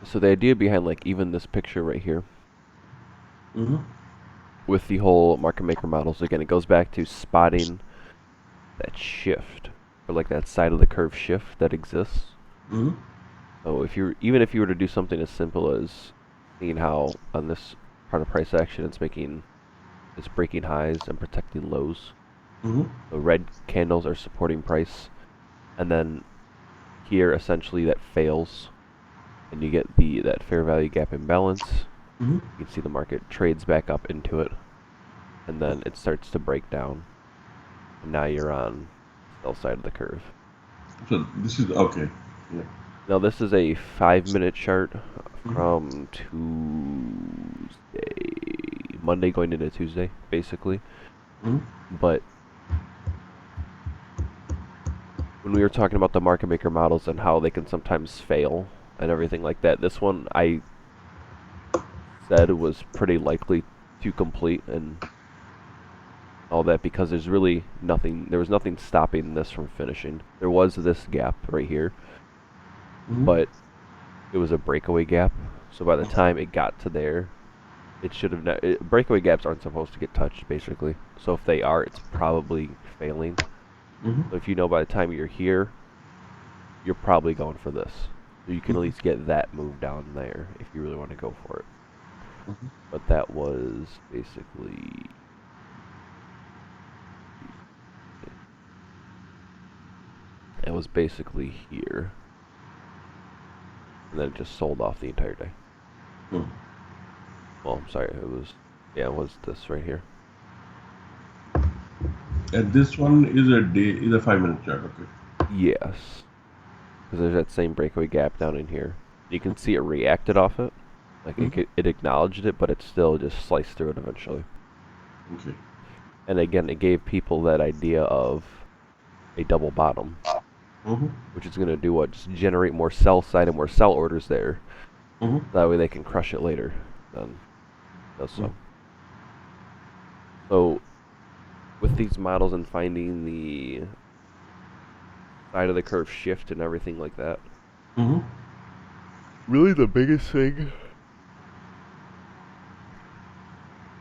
So the idea behind like even this picture right here Mm-hmm. with the whole market maker models, again, it goes back to spotting that shift or like that side of the curve shift that exists. Mm-hmm. So even if you were to do something as simple as seeing how on this part of price action it's breaking highs and protecting lows. Mm-hmm. The red candles are supporting price, and then here essentially that fails, and you get the that fair value gap imbalance. Mm-hmm. You can see the market trades back up into it, and then it starts to break down, and now you're on the sell side of the curve. So this is okay. Yeah. Now this is a 5-minute chart Mm-hmm. from Monday going into Tuesday, basically. Mm-hmm. But when we were talking about the market maker models and how they can sometimes fail and everything like that, this one I said was pretty likely to complete and all that because there was nothing stopping this from finishing. There was this gap right here, Mm-hmm. but it was a breakaway gap. So by the time it got to there, it should have breakaway gaps aren't supposed to get touched basically. So if they are, it's probably failing. Mm-hmm. So if you know by the time you're here, you're probably going for this. So you can at least get that move down there if you really want to go for it. But that was basically here, and then it just sold off the entire day. Mm-hmm. Well, I'm sorry, it was this right here. And this one is a 5 minute chart. Okay. Yes, because there's that same breakaway gap down in here. You can see it reacted off it, like Mm-hmm. it acknowledged it, but it still just sliced through it eventually. Okay. And again, it gave people that idea of a double bottom, Mm-hmm. which is going to do what? Just generate more sell side and more sell orders there. Mm-hmm. That way they can crush it later. Then does so. So with these models and finding the side of the curve shift and everything like that, Mm-hmm. really the biggest thing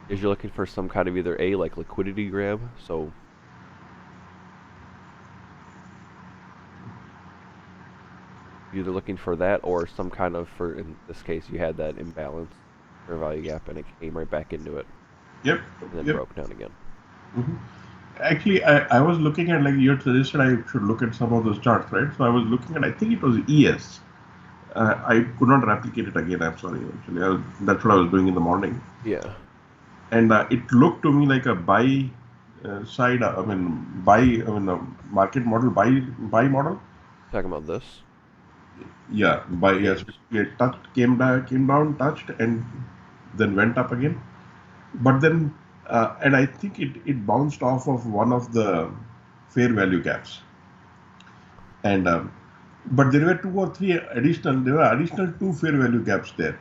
is you're looking for some kind of either a like liquidity grab. So you're either looking for that or some kind of for in this case you had that imbalance fair value gap and it came right back into it Yep. and then Yep. broke down again. Mm-hmm. Actually, I was looking at, like you had suggested I should look at some of those charts, right? So I was looking at, I think it was ES. I could not replicate it again. I'm sorry. Actually, that's what I was doing in the morning, Yeah. and it looked to me like a buy side. I mean, buy. I mean, market model buy model. Talking about this. Yeah, buy. Yes, Yes. it touched, came down, touched, and then went up again. But then, and I think it bounced off of one of the fair value gaps, and but there were two or three additional. There were additional two fair value gaps there,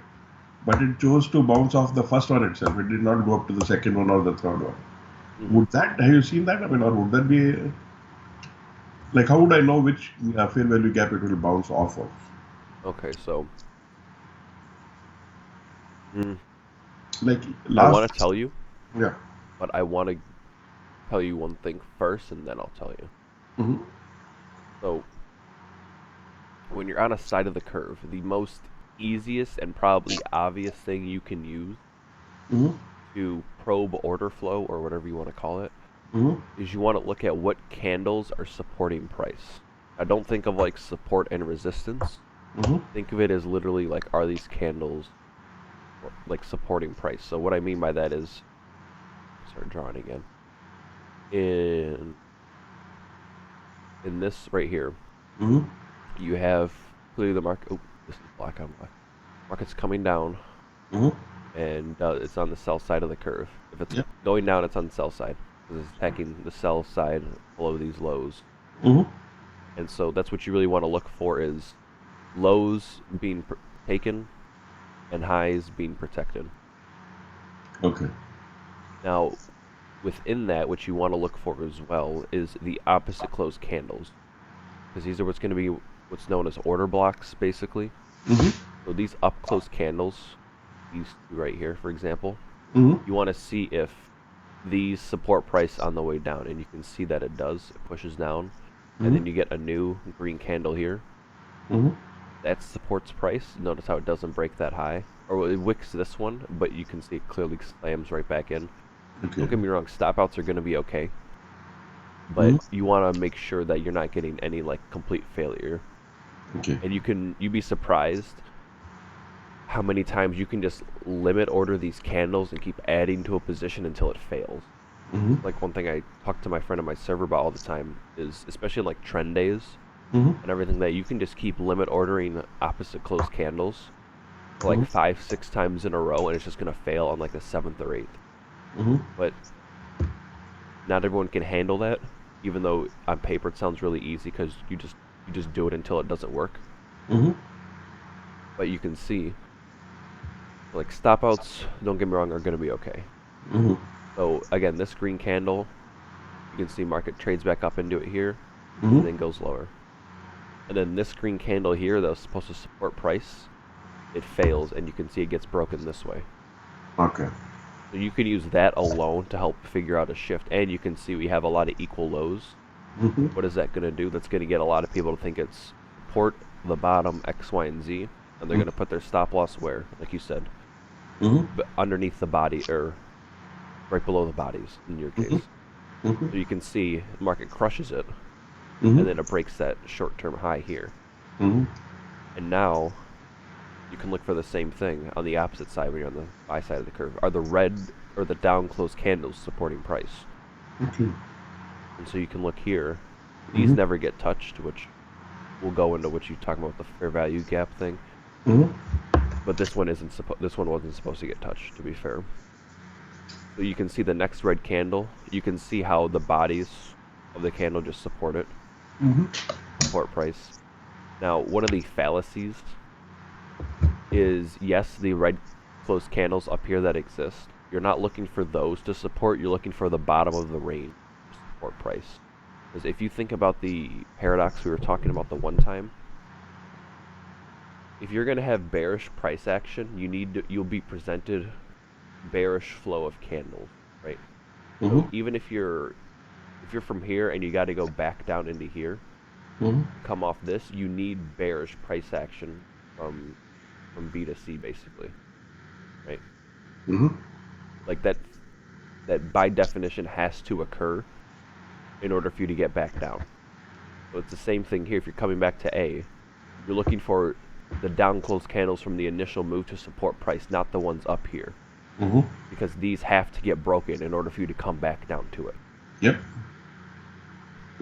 but it chose to bounce off the first one itself. It did not go up to the second one or the third one. Mm-hmm. Would that have you seen that? I mean, or would that be like how would I know which fair value gap it will bounce off of? Okay, so mm, Like I want to last, tell you, yeah. but I want to tell you one thing first, and then I'll tell you. Mm-hmm. So when you're on a side of the curve, the most easiest and probably obvious thing you can use Mm-hmm. to probe order flow or whatever you want to call it Mm-hmm. is you want to look at what candles are supporting price. I don't think of like support and resistance. Mm-hmm. Think of it as literally like are these candles like supporting price. So what I mean by that is start drawing again. In this right here, Mm-hmm. you have clearly the market. Oh, this is black on black. Market's coming down, Mm-hmm. and it's on the sell side of the curve. If it's Yeah. going down, it's on the sell side because it's attacking the sell side below these lows. Mm-hmm. And so that's what you really want to look for is lows being taken and highs being protected. Okay. Now, within that, what you want to look for as well is the opposite close candles because these are what's going to be what's known as order blocks, basically. Mm-hmm. So these up close candles, these two right here, for example, Mm-hmm. you want to see if these support price on the way down, and you can see that it does. It pushes down, and Mm-hmm. then you get a new green candle here. Mm-hmm. That supports price. Notice how it doesn't break that high, or it wicks this one, but you can see it clearly slams right back in. Okay. Don't get me wrong, stop outs are going to be okay, but Mm-hmm. you want to make sure that you're not getting any like complete failure. Okay. And you'd be surprised how many times you can just limit order these candles and keep adding to a position until it fails. Mm-hmm. It's like one thing I talk to my friend on my server about all the time is, especially like trend days Mm-hmm. and everything, that you can just keep limit ordering opposite close candles for like Mm-hmm. 5, 6 times in a row, and it's just gonna fail on like the seventh or eighth. Mm-hmm. But not everyone can handle that, even though on paper it sounds really easy because you just do it until it doesn't work. Mm-hmm. But you can see like stop outs, don't get me wrong, are gonna be okay. Mm-hmm. So again, this green candle, you can see market trades back up into it here Mm-hmm. and then goes lower. And then this green candle here that was supposed to support price, it fails, and you can see it gets broken this way. Okay. So you can use that alone to help figure out a shift, and you can see we have a lot of equal lows. Mm-hmm. What is that going to do? That's going to get a lot of people to think it's support the bottom X, Y, and Z, and they're going to put their stop loss where, like you said, Mm-hmm. but underneath the body, or right below the bodies in your Mm-hmm. case. Mm-hmm. So you can see the market crushes it, Mm-hmm. and then it breaks that short-term high here. Mm-hmm. And now you can look for the same thing on the opposite side when you're on the buy side of the curve. Are the red or the down close candles supporting price? Okay. And so you can look here. These Mm-hmm. never get touched, which we'll go into what you talking about, the fair value gap thing. Mm-hmm. But this one wasn't supposed to get touched, to be fair. So you can see the next red candle. You can see how the bodies of the candle just support it, Mm-hmm. support price. Now, one of the fallacies is, yes, the red close candles up here that exist. You're not looking for those to support. You're looking for the bottom of the range to support price. Because if you think about the paradox we were talking about the one time, if you're going to have bearish price action, you'll be presented bearish flow of candles, right? So Mm-hmm. even if you're from here and you got to go back down into here, Mm-hmm. come off this, you need bearish price action from B to C, basically, right? Mm-hmm. Like that by definition has to occur in order for you to get back down. So it's the same thing here. If you're coming back to A, you're looking for the down close candles from the initial move to support price, not the ones up here, Mm-hmm. because these have to get broken in order for you to come back down to it. Yep.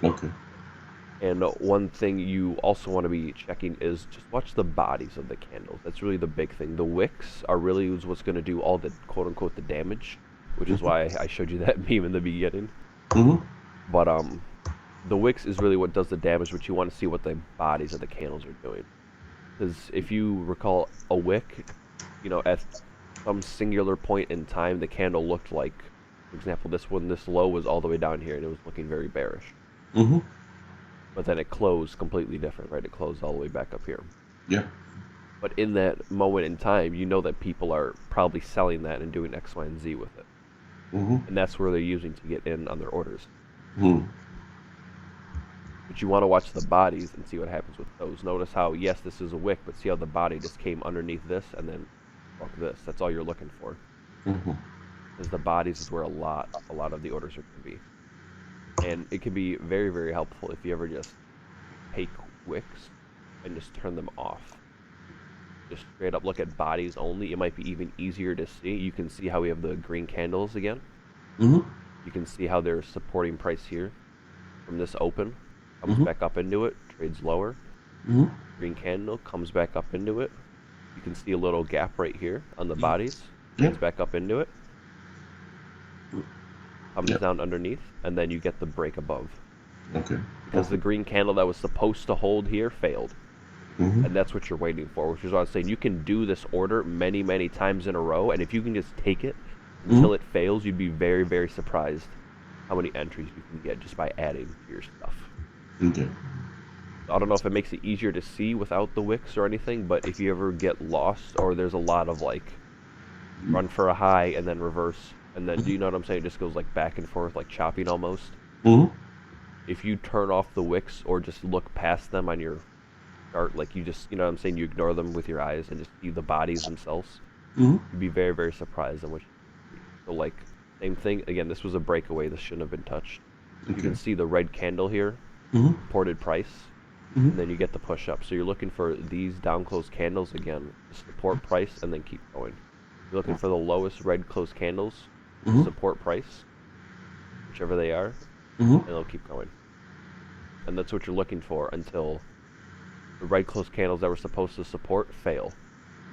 Okay. And one thing you also want to be checking is just watch the bodies of the candles. That's really the big thing. The wicks are really what's going to do all the quote unquote the damage, which is why I showed you that meme in the beginning. Mm-hmm. But the wicks is really what does the damage, but you want to see what the bodies of the candles are doing. Because if you recall a wick, at some singular point in time, the candle looked like, for example, this low was all the way down here and it was looking very bearish. Mm-hmm. But then it closed completely different, right? It closed all the way back up here. Yeah. But in that moment in time, you know that people are probably selling that and doing X, Y, and Z with it. Mm-hmm. And that's where they're using to get in on their orders. Mm-hmm. But you want to watch the bodies and see what happens with those. Notice how, yes, this is a wick, but see how the body just came underneath this and then broke this. That's all you're looking for. Mm-hmm. Because the bodies is where a lot of the orders are going to be. And it can be very, very helpful if you ever just take wicks and just turn them off. Just straight up look at bodies only. It might be even easier to see. You can see how we have the green candles again. Mm-hmm. You can see how they're supporting price here from this open. Comes Mm-hmm. back up into it, trades lower. Mm-hmm. Green candle comes back up into it. You can see a little gap right here on the bodies. Trades Yep. back up into it. Comes Yep. down underneath, and then you get the break above. Okay. Because the green candle that was supposed to hold here failed. Mm-hmm. And that's what you're waiting for, which is why I was saying you can do this order many, many times in a row, and if you can just take it until it fails, you'd be very, very surprised how many entries you can get just by adding to your stuff. Okay. I don't know if it makes it easier to see without the wicks or anything, but if you ever get lost or there's a lot of like run for a high and then reverse and then, do you know what I'm saying? It just goes like back and forth, like chopping almost. Mm-hmm. If you turn off the wicks or just look past them on your chart, like you just, you know what I'm saying, you ignore them with your eyes and just see the bodies themselves, Mm-hmm. you'd be very, very surprised on what you see. So like, same thing, again, this was a breakaway, this shouldn't have been touched. You Okay. can see the red candle here, Mm-hmm. supported price, Mm-hmm. and then you get the push up. So you're looking for these down close candles again, support price, and then keep going. You're looking for the lowest red close candles, Mm-hmm. support price, whichever they are, Mm-hmm. and they'll keep going. And that's what you're looking for until the red close candles that were supposed to support fail,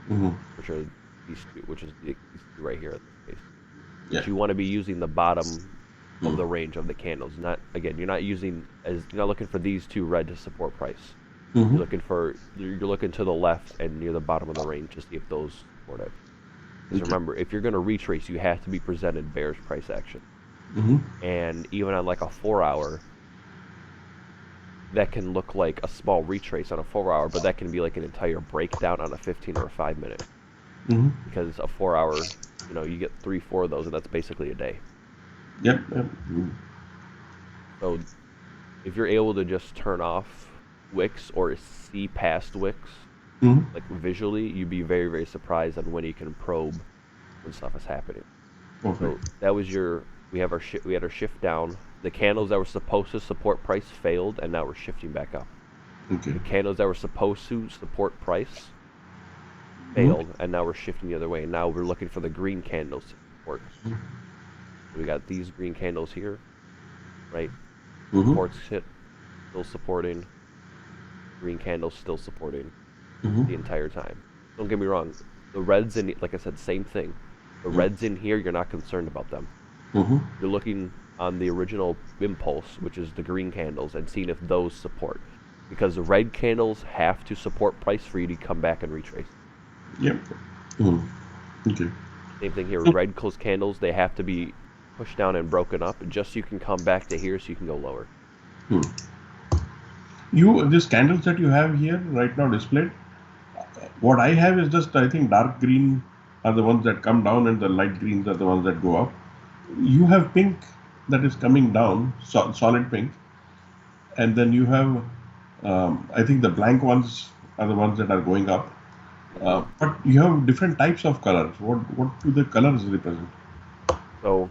Mm-hmm. which are these two, which is these two right here in this case. Yeah. But you want to be using the bottom of Mm-hmm. the range of the candles. Not again, you're not looking for these two red to support price. Mm-hmm. You're looking to the left and near the bottom of the range to see if those support it. Because Okay. remember, if you're going to retrace, you have to be presented bearish price action. Mm-hmm. And even on like a 4 hour, that can look like a small retrace on a 4 hour, but that can be like an entire breakdown on a 15 or a 5 minute. Mm-hmm. Because a 4 hour, you get 3, 4 of those, and that's basically a day. Yep. Yep. Mm-hmm. So if you're able to just turn off wicks or see past wicks, Mm-hmm. like visually, you'd be very, very surprised on when you can probe when stuff is happening. Perfect. So that was we had our shift down. The candles that were supposed to support price failed, and now we're shifting back up. Okay. The candles that were supposed to support price Mm-hmm. failed, and now we're shifting the other way. And now we're looking for the green candles to support. Mm-hmm. So we got these green candles here, right? Mm-hmm. Supports hit, still supporting. Green candles still supporting Mm-hmm. the entire time. Don't get me wrong. The reds in, like I said, same thing. The reds in here, you're not concerned about them. Mm-hmm. You're looking on the original impulse, which is the green candles, and seeing if those support. Because the red candles have to support price for you to come back and retrace. Yep. Mm-hmm. Okay. Same thing here. Red closed candles, they have to be pushed down and broken up just so you can come back to here so you can go lower. These candles that you have here right now displayed, what I have is just, I think, dark green are the ones that come down and the light greens are the ones that go up. You have pink that is coming down, solid pink, and then you have, I think the blank ones are the ones that are going up. But you have different types of colors. What do the colors represent? So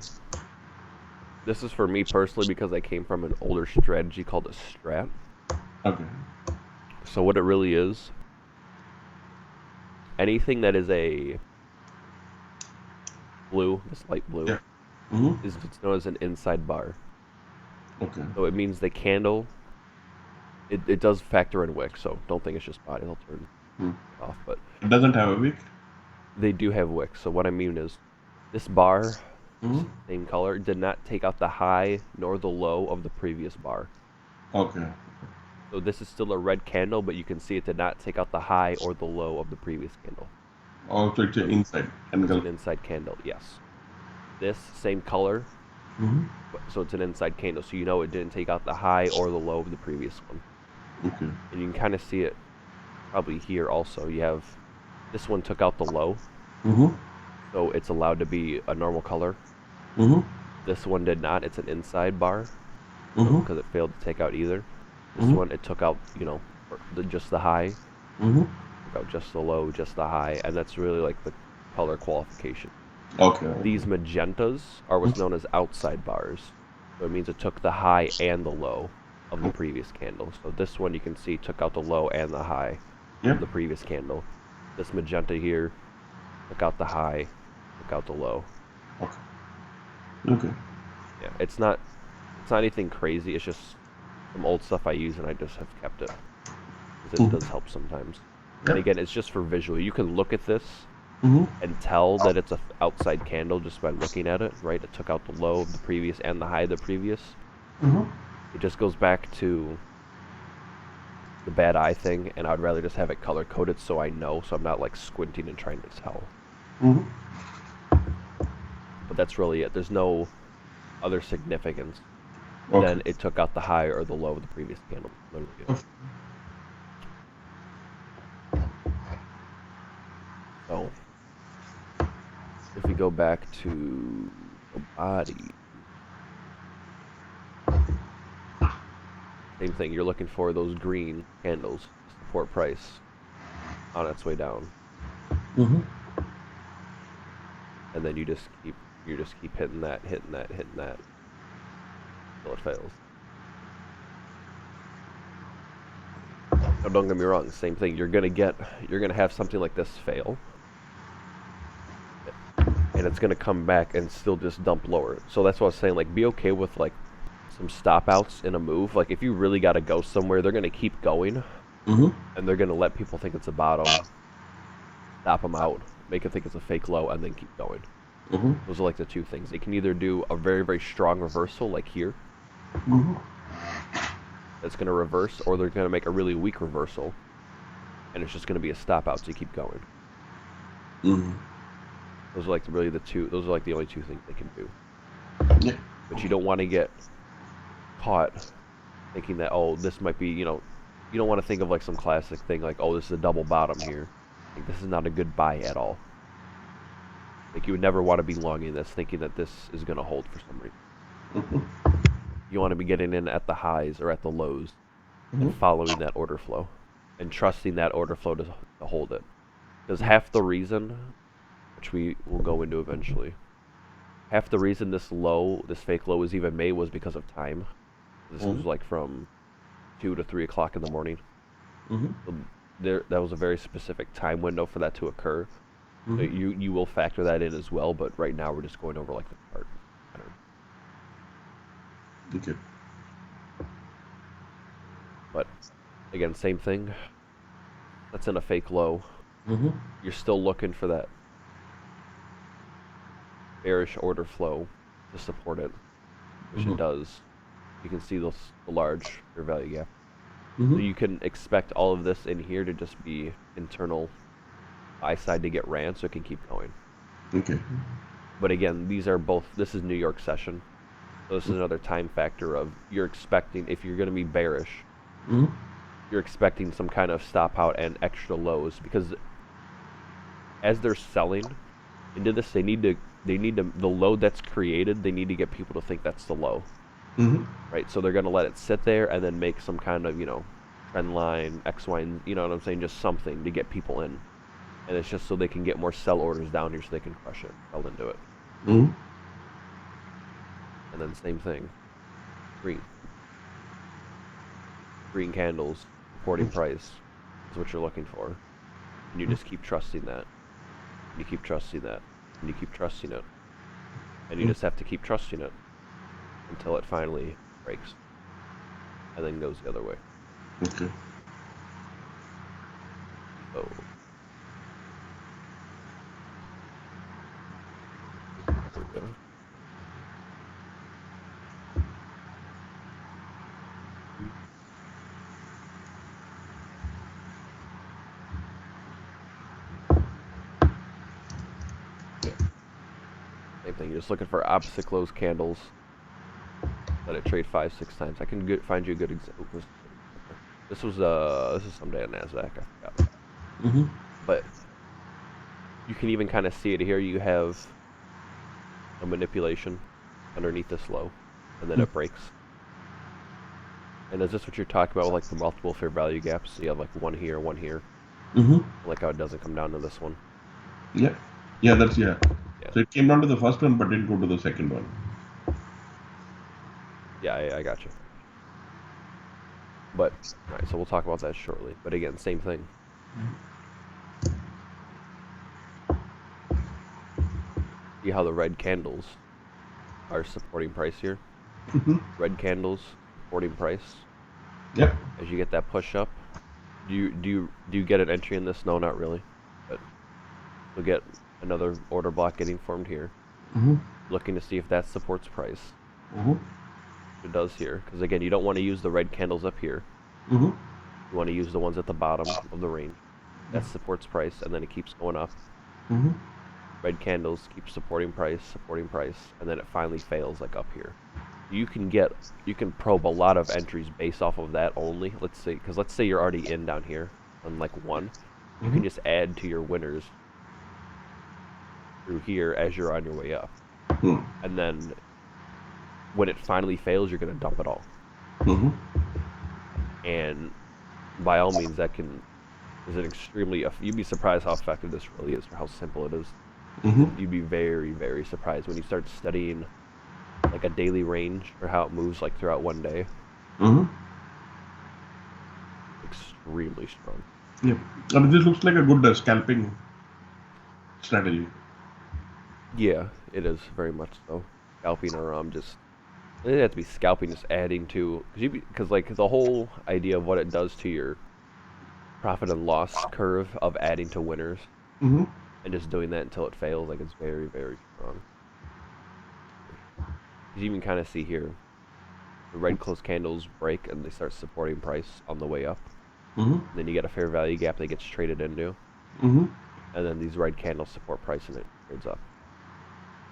this is for me personally because I came from an older strategy called a strat. Okay. So what it really is, anything that is a blue, this light blue, Yeah. Mm-hmm. is what's known as an inside bar. Okay. So it means the candle, it does factor in wick, so don't think it's just body, I'll turn it off, but It doesn't have a wick. they do have wicks. So what I mean is, this bar, Mm-hmm. same color, did not take out the high nor the low of the previous bar. Okay. So this is still a red candle, but you can see it did not take out the high or the low of the previous candle. Also, it's an inside It's an candle. inside candle, yes. This, same color, Mm-hmm. so it's an inside candle, so you know it didn't take out the high or the low of the previous one. Okay. And you can kind of see it probably here also. You have, this one took out the low, Mm-hmm. so it's allowed to be a normal color. Mm-hmm. This one did not, it's an inside bar, Mm-hmm. because it failed to take out either. This Mhm. one, it took out, just the high, Mm-hmm. took out just the low, just the high, and that's really like the color qualification. Okay. These magentas are what's known as outside bars. So it means it took the high and the low of the previous candle. So this one you can see took out the low and the high Yep. of the previous candle. This magenta here took out the high, took out the low. Okay. Okay. Yeah, it's not anything crazy. It's just some old stuff I use and I just have kept it. 'Cause it does help sometimes. And Yep. again, it's just for visual. You can look at this Mm-hmm. and tell that it's a outside candle just by looking at it, right? It took out the low of the previous and the high of the previous. Mm-hmm. It just goes back to the bad eye thing, and I'd rather just have it color coded so I know, so I'm not like squinting and trying to tell. Mm-hmm. But that's really it. There's no other significance Okay. than it took out the high or the low of the previous candle. Literally. So if we go back to the body, same thing. You're looking for those green candles to support price on its way down, Mm-hmm. and then you just keep hitting that, hitting that, hitting that until it fails. Now, don't get me wrong. Same thing. You're gonna have something like this fail, and it's gonna come back and still just dump lower. So that's what I was saying. Like, be okay with like some stop outs in a move. Like, if you really gotta go somewhere, they're gonna keep going, Mm-hmm. and they're gonna let people think it's a bottom, stop them out, make it think it's a fake low, and then keep going. Mm-hmm. Those are like the two things. They can either do a very, very strong reversal, like here, Mm-hmm. that's going to reverse, or they're going to make a really weak reversal, and it's just going to be a stop out, so you keep going. Mm-hmm. Those are like really the two. Those are like the only two things they can do. Yeah. But you don't want to get caught thinking that, oh, this might be, you don't want to think of like some classic thing like, oh, this is a double bottom here. Like, this is not a good buy at all. Like, you would never want to be longing this, thinking that this is going to hold for some reason. Mm-hmm. You want to be getting in at the highs or at the lows, Mm-hmm. and following that order flow, and trusting that order flow to hold it. Because half the reason, which we will go into eventually, half the reason this fake low was even made was because of time. This was like from 2 to 3 o'clock in the morning. Mm-hmm. So that was a very specific time window for that to occur. Mm-hmm. So you will factor that in as well, but right now we're just going over like the chart pattern. Okay. But again, same thing. That's in a fake low. Mm-hmm. You're still looking for that bearish order flow to support it, which it does. You can see the large fair value gap. Mm-hmm. So you can expect all of this in here to just be internal buy side to get ran, so it can keep going. Okay. But again, this is New York session. So this is another time factor of you're expecting, if you're going to be bearish, Mm-hmm. you're expecting some kind of stop out and extra lows, because as they're selling into this, they need to the low that's created, they need to get people to think that's the low. Mm-hmm. Right? So they're going to let it sit there and then make some kind of, trend line, X, Y, and, you know what I'm saying, just something to get people in. And it's just so they can get more sell orders down here so they can crush it, sell into it. Mm-hmm. And then same thing. Green candles, supporting price is what you're looking for. And you just keep trusting that. And you keep trusting that. And you keep trusting it. And you just have to keep trusting it until it finally breaks. And then goes the other way. Okay. So there we go. Same thing. You're just looking for opposite close candles. Let it trade 5-6 times. I can find you a good example. This was someday on Nasdaq. I forgot. Mm-hmm. But you can even kind of see it here. You have a manipulation underneath this low, and then it breaks. And is this what you're talking about with like the multiple fair value gaps? So you have like one here, one here. Mm-hmm. Like how it doesn't come down to this one. Yeah. Yeah, Yeah. So it came down to the first one, but didn't go to the second one. Yeah, I got you. But, alright, so we'll talk about that shortly. But again, same thing. See how the red candles are supporting price here? Mm-hmm. Red candles supporting price. Yep. As you get that push up, do you get an entry in this? No, not really. But you'll get another order block getting formed here. Mm-hmm. Looking to see if that supports price. Mm-hmm. It does here, because again, you don't want to use the red candles up here. Mm-hmm. You want to use the ones at the bottom of the range. That supports price, and then it keeps going up. Mm-hmm. Red candles keep supporting price, and then it finally fails like up here. You can probe a lot of entries based off of that only. Let's say you're already in down here on like one. You can just add to your winners through here as you're on your way up. Hmm. And then when it finally fails, you're going to dump it all. Mm-hmm. And by all means, that is an extremely. You'd be surprised how effective this really is, for how simple it is. Mm-hmm. You'd be very, very surprised when you start studying like a daily range or how it moves like throughout one day. Mm-hmm. Extremely strong. Yeah. I mean, this looks like a good scalping strategy. Yeah, it is very much so. Scalping or just it doesn't have to be scalping, just adding to because like the whole idea of what it does to your profit and loss curve of adding to winners Mm-hmm. and just doing that until it fails, like it's very, very strong. You can kind of see here the red close candles break and they start supporting price on the way up. Mm-hmm. And then you get a fair value gap that gets traded into, Mm-hmm. and then these red candles support price and it trades up.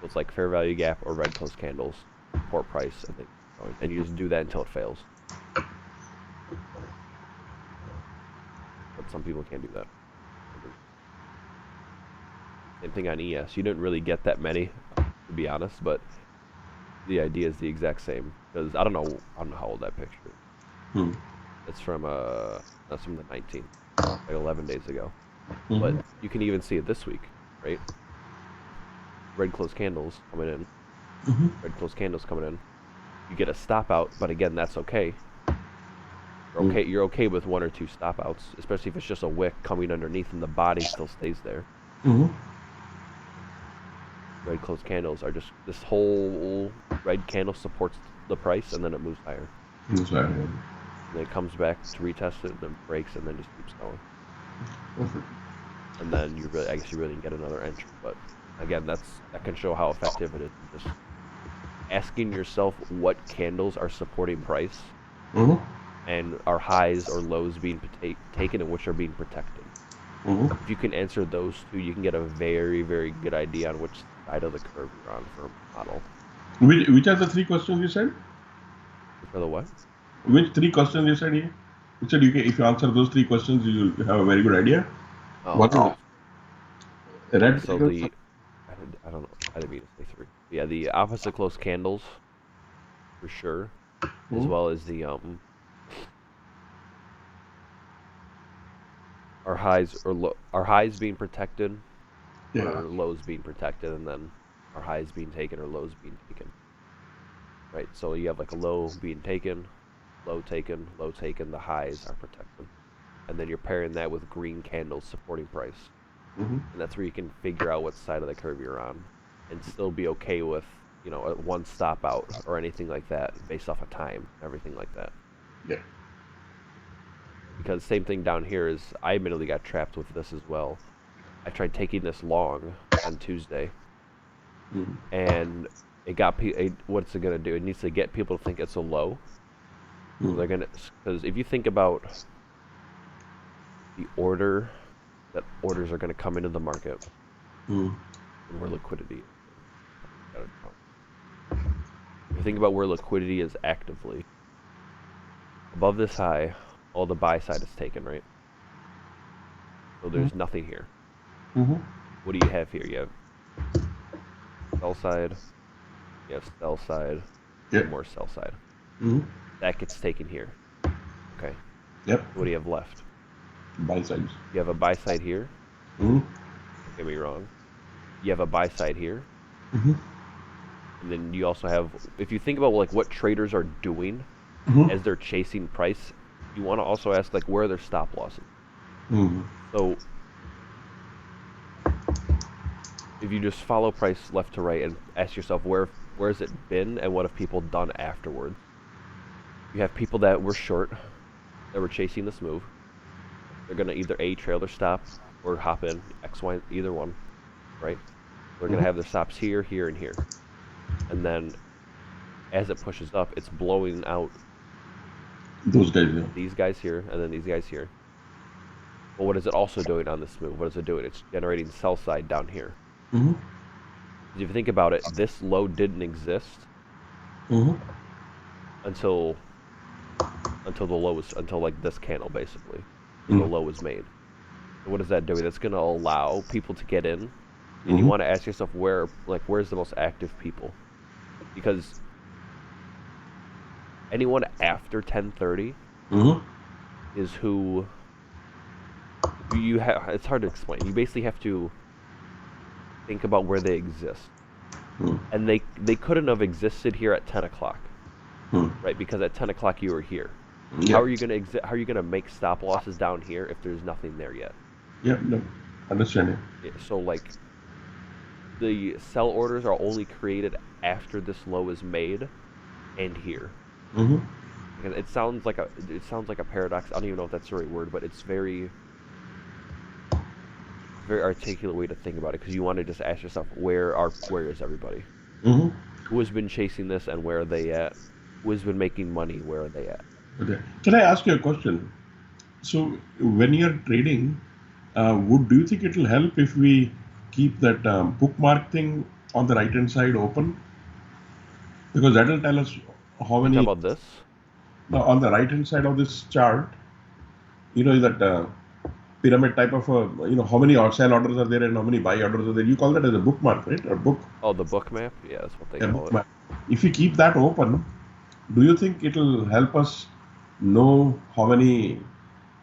So it's like fair value gap or red close candles support price, and you just do that until it fails. But some people can't do that. Same thing on ES. You didn't really get that many, to be honest, but the idea is the exact same. Because I don't know how old that picture is. Hmm. It's from that's from the 19th, like 11 days ago. Mm-hmm. But you can even see it this week, right? Red closed candles coming in. Mm-hmm. Red closed candles coming in. You get a stop out, but again, that's okay. You're okay with one or two stop outs, especially if it's just a wick coming underneath and the body still stays there. Mm-hmm. Red closed candles are just this whole red candle supports the price and then it moves higher. That's right. And then it comes back to retest it, and then breaks, and then just keeps going. Perfect. And then I guess you really get another entry. But again, that can show how effective it is. Just asking yourself what candles are supporting price, Mm-hmm. and are highs or lows being taken, and which are being protected. Mm-hmm. If you can answer those two, you can get a very, very good idea on which side of the curve you're on for a model. Which are the three questions you said? For the what? Which three questions you said here? You said if you answer those three questions, you will have a very good idea. What is it? Red So candles? I don't know. I didn't mean to say three. Yeah, the opposite close candles for sure, as Mm-hmm. well as the our highs being protected, Yeah. or lows being protected, and then our highs being taken or lows being taken. Right. So you have like a low being taken, low taken, low taken. The highs are protected, and then you're pairing that with green candles supporting price, Mm-hmm. and that's where you can figure out what side of the curve you're on, and still be okay with a one stop out or anything like that based off of time, everything like that. Yeah. Because same thing down here is I admittedly got trapped with this as well. I tried taking this long on Tuesday, Mm-hmm. and what's it gonna do? It needs to get people to think it's a low. So they're gonna because if you think about the order that orders are gonna come into the market Mm-hmm. and where liquidity is. If you think about where liquidity is actively above this high, all the buy side is taken, right? So there's nothing here. Mm-hmm. What do you have here? You have sell side, you have sell side, Yeah. and more sell side. Mm-hmm. That gets taken here. Okay. Yep. What do you have left? Buy sides. You have a buy side here. Mm-hmm. Don't get me wrong. You have a buy side here. Mm-hmm. And then you also have, if you think about like what traders are doing Mm-hmm. as they're chasing price, you want to also ask like where are their stop losses. Mm-hmm. So if you just follow price left to right and ask yourself where's it been and what have people done afterwards. You have people that were short, that were chasing this move. They're gonna either trail their stop or hop in X, Y, either one, right? They're gonna have their stops here, here, and here, and then as it pushes up, it's blowing out Those guys. Yeah. these guys here and then these guys here. Well, what is it also doing on this move? What is it doing? It's generating sell side down here. Mm-hmm. If you think about it, this low didn't exist Mm-hmm. until like this candle basically, where the Mm-hmm. low was made. So what is that doing? That's going to allow people to get in and you want to ask yourself where's the most active people, because anyone after 10:30 Mm-hmm. is who you have. It's hard to explain. You basically have to think about where they exist, and they couldn't have existed here at 10 o'clock, Mm-hmm. right? Because at 10 o'clock you were here. How Yeah. are you gonna How are you gonna make stop losses down here if there's nothing there yet? Yeah. No. Understand. So like the sell orders are only created after this low is made and here. Yeah. Mm-hmm. And it sounds like a paradox. I don't even know if that's the right word, but it's very articulate way to think about it, because you want to just ask yourself where is everybody? Mm-hmm. Who has been chasing this and where are they at? Who has been making money? Where are they at? Okay. Can I ask you a question? So when you're trading, would do you think it will help if we keep that bookmark thing on the right hand side open? Because that will tell us how You talk many. about this? Now, on the right hand side of this chart, that pyramid type of how many sell orders are there and how many buy orders are there. You call that as a bookmark, right? Or book, Oh, the book map? Yeah, that's what they a call it. bookmark. If we keep that open, do you think it will help us know how many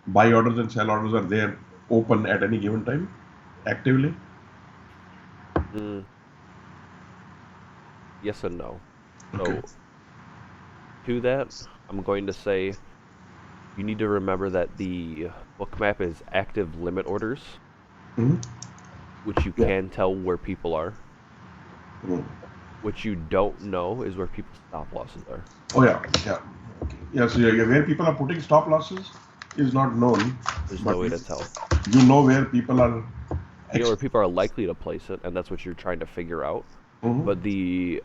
buy orders and sell orders are there open at any given time actively? Mm, yes and no. Okay. So to that, I'm going to say you need to remember that the book map is active limit orders, Mm-hmm. which you Yeah. can tell where people are. Mm. What you don't know is where people's stop losses are. Oh yeah, yeah. Okay. Yeah, so where people are putting stop losses is not known, There's no but way to tell. you know where people are. You know where people are likely to place it, and that's what you're trying to figure out. Mm-hmm. But the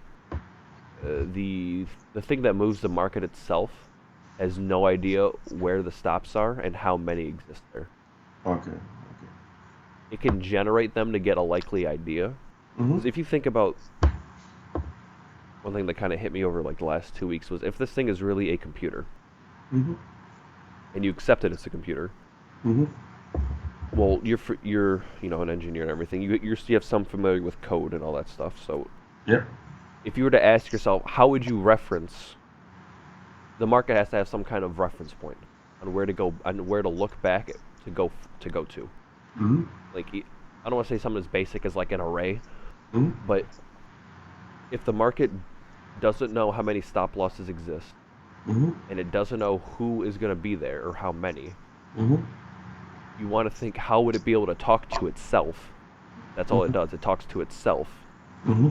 thing that moves the market itself has no idea where the stops are and how many exist there. Okay. Okay. It can generate them to get a likely idea. Mm-hmm. Because if you think about one thing that kind of hit me over like the last 2 weeks was, if this thing is really a computer Mm-hmm. and you accept it as a computer, Mm-hmm. well, you're an engineer and everything. You have some familiar with code and all that stuff. So Yeah. if you were to ask yourself, how would you reference, the market has to have some kind of reference point on where to go, on where to look back to go to. Mm-hmm. Like, I don't want to say something as basic as like an array, Mm-hmm. but if the market doesn't know how many stop losses exist Mm-hmm. and it doesn't know who is going to be there or how many, Mm-hmm. you want to think, how would it be able to talk to itself? That's all it does. It talks to itself Mm-hmm.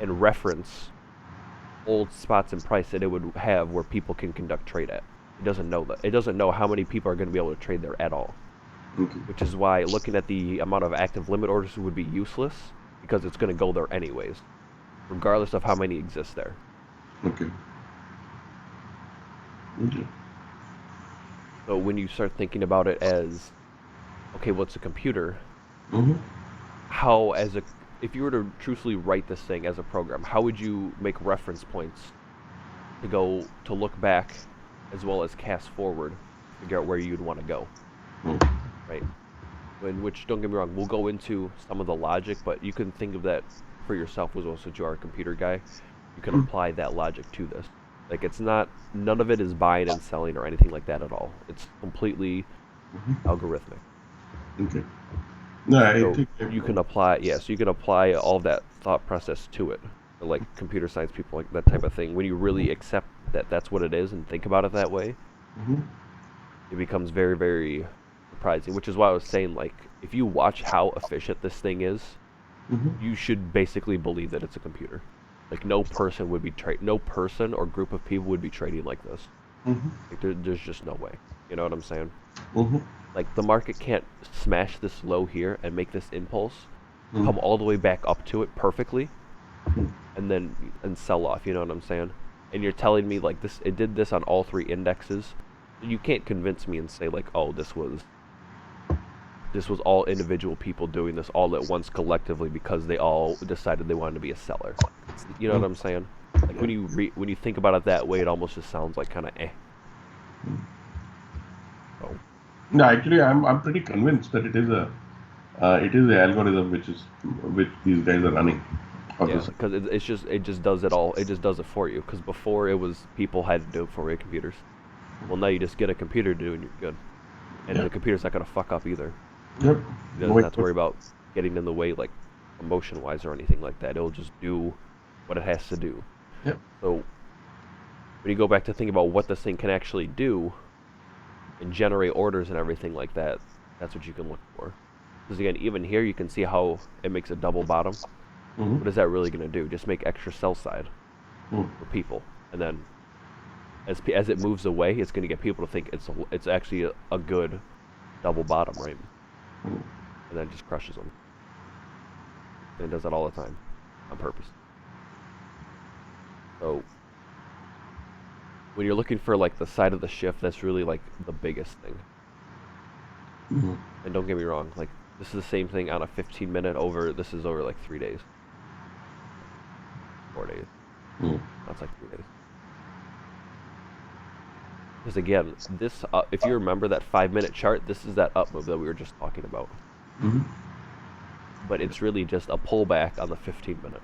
and reference old spots in price that it would have where people can conduct trade at. It doesn't know that. It doesn't know how many people are going to be able to trade there at all. Okay. Which is why looking at the amount of active limit orders would be useless, because it's going to go there anyways, regardless of how many exist there. Okay. Okay. So when you start thinking about it as, okay, what's a computer? Mm-hmm. If you were to truthfully write this thing as a program, how would you make reference points to look back as well as cast forward, figure out where you'd want to go, right? Which, don't get me wrong, we'll go into some of the logic, but you can think of that for yourself as well, since you are a computer guy. You can apply that logic to this. Like, none of it is buying and selling or anything like that at all. It's completely algorithmic. Okay. No, I So think you can apply all that thought process to it. Like computer science people, like that type of thing. When you really accept that that's what it is and think about it that way, Mm-hmm. it becomes very, very surprising. Which is why I was saying, like, if you watch how efficient this thing is, Mm-hmm. you should basically believe that it's a computer. Like, no person or group of people would be trading like this. Mm-hmm. Like, there's just no way. You know what I'm saying? Mm-hmm. Like, the market can't smash this low here and make this impulse, Mm-hmm. come all the way back up to it perfectly, and sell off. You know what I'm saying? And you're telling me like it did this on all three indexes. You can't convince me and say like, oh, this was all individual people doing this all at once collectively because they all decided they wanted to be a seller. You know what I'm saying? Like, when you think about it that way, it almost just sounds like kind of eh. Oh. No, actually, I'm pretty convinced that it is a It is the algorithm which these guys are running. Yeah, Obviously. because it just does it all. It just does it for you. Because before it was people had to do it for your computers. Well, now you just get a computer to do it and you're good. And Yeah. the computer's not gonna fuck up either. Yep. It No, doesn't have to worry about getting in the way, like promotion wise or anything like that. It'll just do what it has to do. Yep. So when you go back to think about what this thing can actually do and generate orders and everything like that, that's what you can look for. Because again, even here you can see how it makes a double bottom. Mm-hmm. What is that really going to do? Just make extra sell side Mm. for people, and then as it moves away, it's going to get people to think it's actually a good double bottom, right? Mm. And then it just crushes them. And it does that all the time, on purpose. So when you're looking for like the side of the shift, that's really like the biggest thing. Mm. And don't get me wrong, like this is the same thing on a 15-minute over. This is over like 3 days, 4 days. Mm. That's like 3 days. Because again, this if you remember that 5-minute chart, this is that up move that we were just talking about. Mm-hmm. But it's really just a pullback on the 15-minute,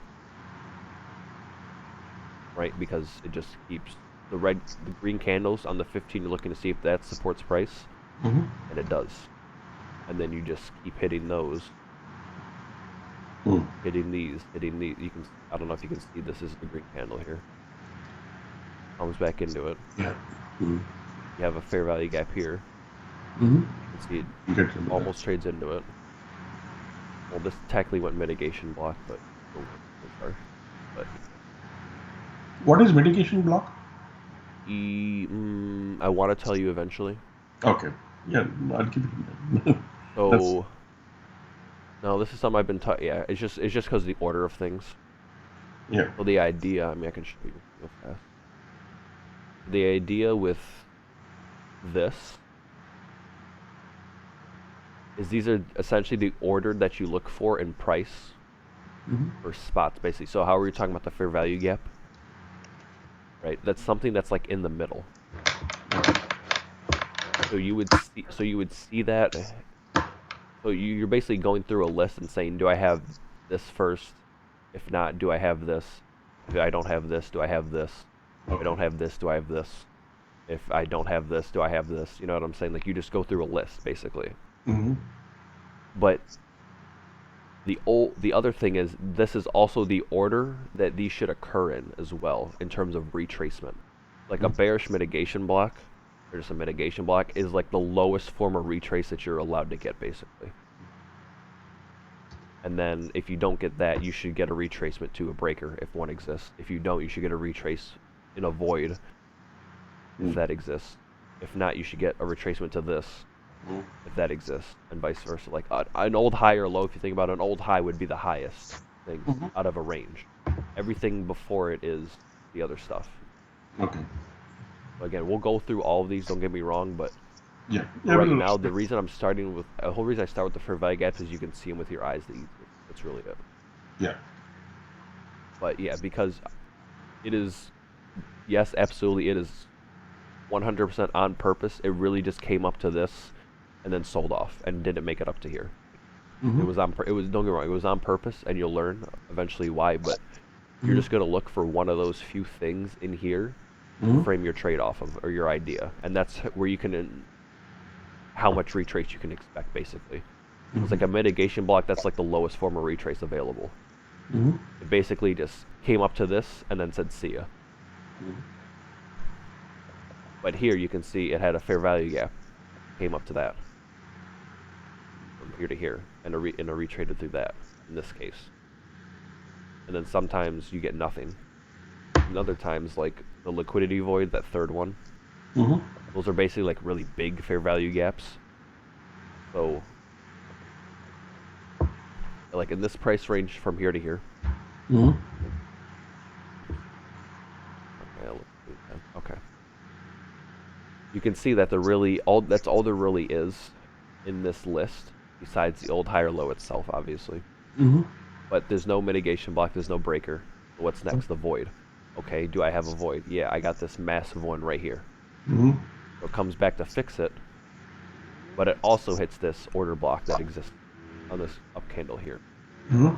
right? Because it just keeps the green candles on the 15. You're looking to see if that supports price, Mm-hmm. and it does. And then you just keep hitting those, Mm. hitting these. You can. I don't know if you can see this is the green candle here. Comes back into it. Yeah. Mm-hmm. You have a fair value gap here. Mm-hmm. You can see it Gets into almost trades into it. Well, this technically went mitigation block, but sorry. But that. What is mitigation block? I want to tell you eventually. Okay. Yeah, I'll keep it in mind. That's So no, this is something I've been taught. Yeah, it's just because of the order of things. yeah. Well, the idea. I mean, I can show you real fast. The idea with this is these are essentially the order that you look for in price Mm-hmm. for spots, basically. So how are we talking about the fair value gap? Right. That's something that's like in the middle. So you would see that. So you're basically going through a list and saying, do I have this first? If not, do I have this? If I don't have this, do I have this? If I don't have this, do I have this? If I don't have this, do I have this? You know what I'm saying? Like you just go through a list, basically. Mm-hmm. But the other thing is this is also the order that these should occur in as well in terms of retracement. Like a bearish mitigation block, or just a mitigation block, is like the lowest form of retrace that you're allowed to get, basically. And then if you don't get that, you should get a retracement to a breaker if one exists. If you don't, you should get a retrace in a void if that exists. If not, you should get a retracement to this if that exists, and vice versa. Like an old high or low, if you think about it, an old high would be the highest thing Mm-hmm. out of a range. Everything before it is the other stuff. Okay. Again, we'll go through all of these, don't get me wrong, but Yeah. right now, the reason I'm starting with, the whole reason I start with the fair value gaps is you can see them with your eyes. That's really it. Yeah. But yeah, because it is, yes, absolutely, it is 100% on purpose. It really just came up to this and then sold off and didn't make it up to here. Mm-hmm. It was don't get me wrong, it was on purpose, and you'll learn eventually why, but you're just going to look for one of those few things in here to frame your trade off of, or your idea. And that's where you can, how much retrace you can expect, basically. It's like a mitigation block, that's like the lowest form of retrace available. Mm-hmm. It basically just came up to this and then said, see ya. But here you can see it had a fair value gap, came up to that. From here to here, and a retraded through that, in this case. And then sometimes you get nothing. And other times, like the liquidity void, that third one, Mm-hmm. those are basically like really big fair value gaps. So, like in this price range from here to here. Mm-hmm. Okay. You can see that that's all there really is in this list, besides the old high or low itself, obviously. Mm-hmm. But there's no mitigation block, there's no breaker. What's next? The void. Okay, do I have a void? Yeah, I got this massive one right here. Mm-hmm. So it comes back to fix it, but it also hits this order block that exists. on this up candle here. Mm-hmm.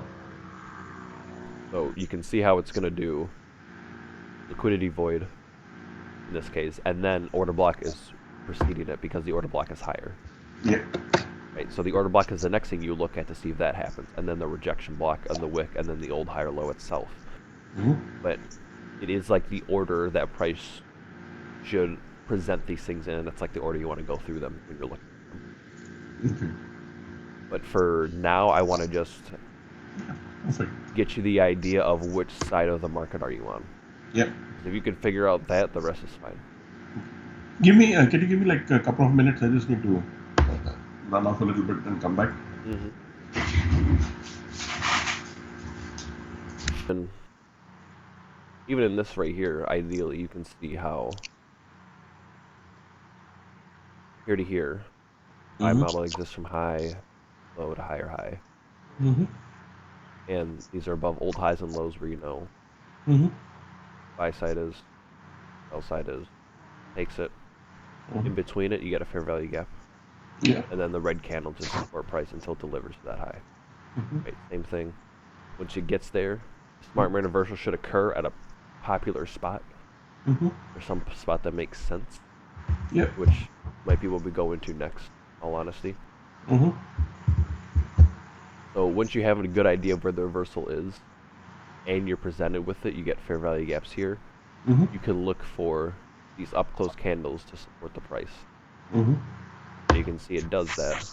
So you can see how it's going to do liquidity void in this case, and then order block is preceding it because the order block is higher. Yeah. Right, so the order block is the next thing you look at to see if that happens, and then the rejection block on the wick, and then the old higher low itself. Mm-hmm. But it is like the order that price should present these things in, and that's like the order you want to go through them when you're looking at them. Okay. But for now, I want to just Perfect. get you the idea of which side of the market are you on. Yep. If you can figure out that, the rest is fine. Give me. Can you give me like a couple of minutes? I just need to run off a little bit and come back. Mm-hmm. And even in this right here, ideally, you can see how here to here, my model exists from high, low to higher high. Mm-hmm. And these are above old highs and lows where you know Mm-hmm. buy side is, sell side is, takes it. Mm-hmm. In between it, you get a fair value gap. Yeah. And then the red candle just support price until it delivers to that high. Mm-hmm. Right, same thing. Once it gets there, smart reversal should occur at a popular spot Mm-hmm. or some spot that makes sense, Yep. which might be what we go into next, in all honesty. Mm-hmm. So once you have a good idea of where the reversal is, and you're presented with it, you get fair value gaps here. Mm-hmm. You can look for these up close candles to support the price. Mm-hmm. And you can see it does that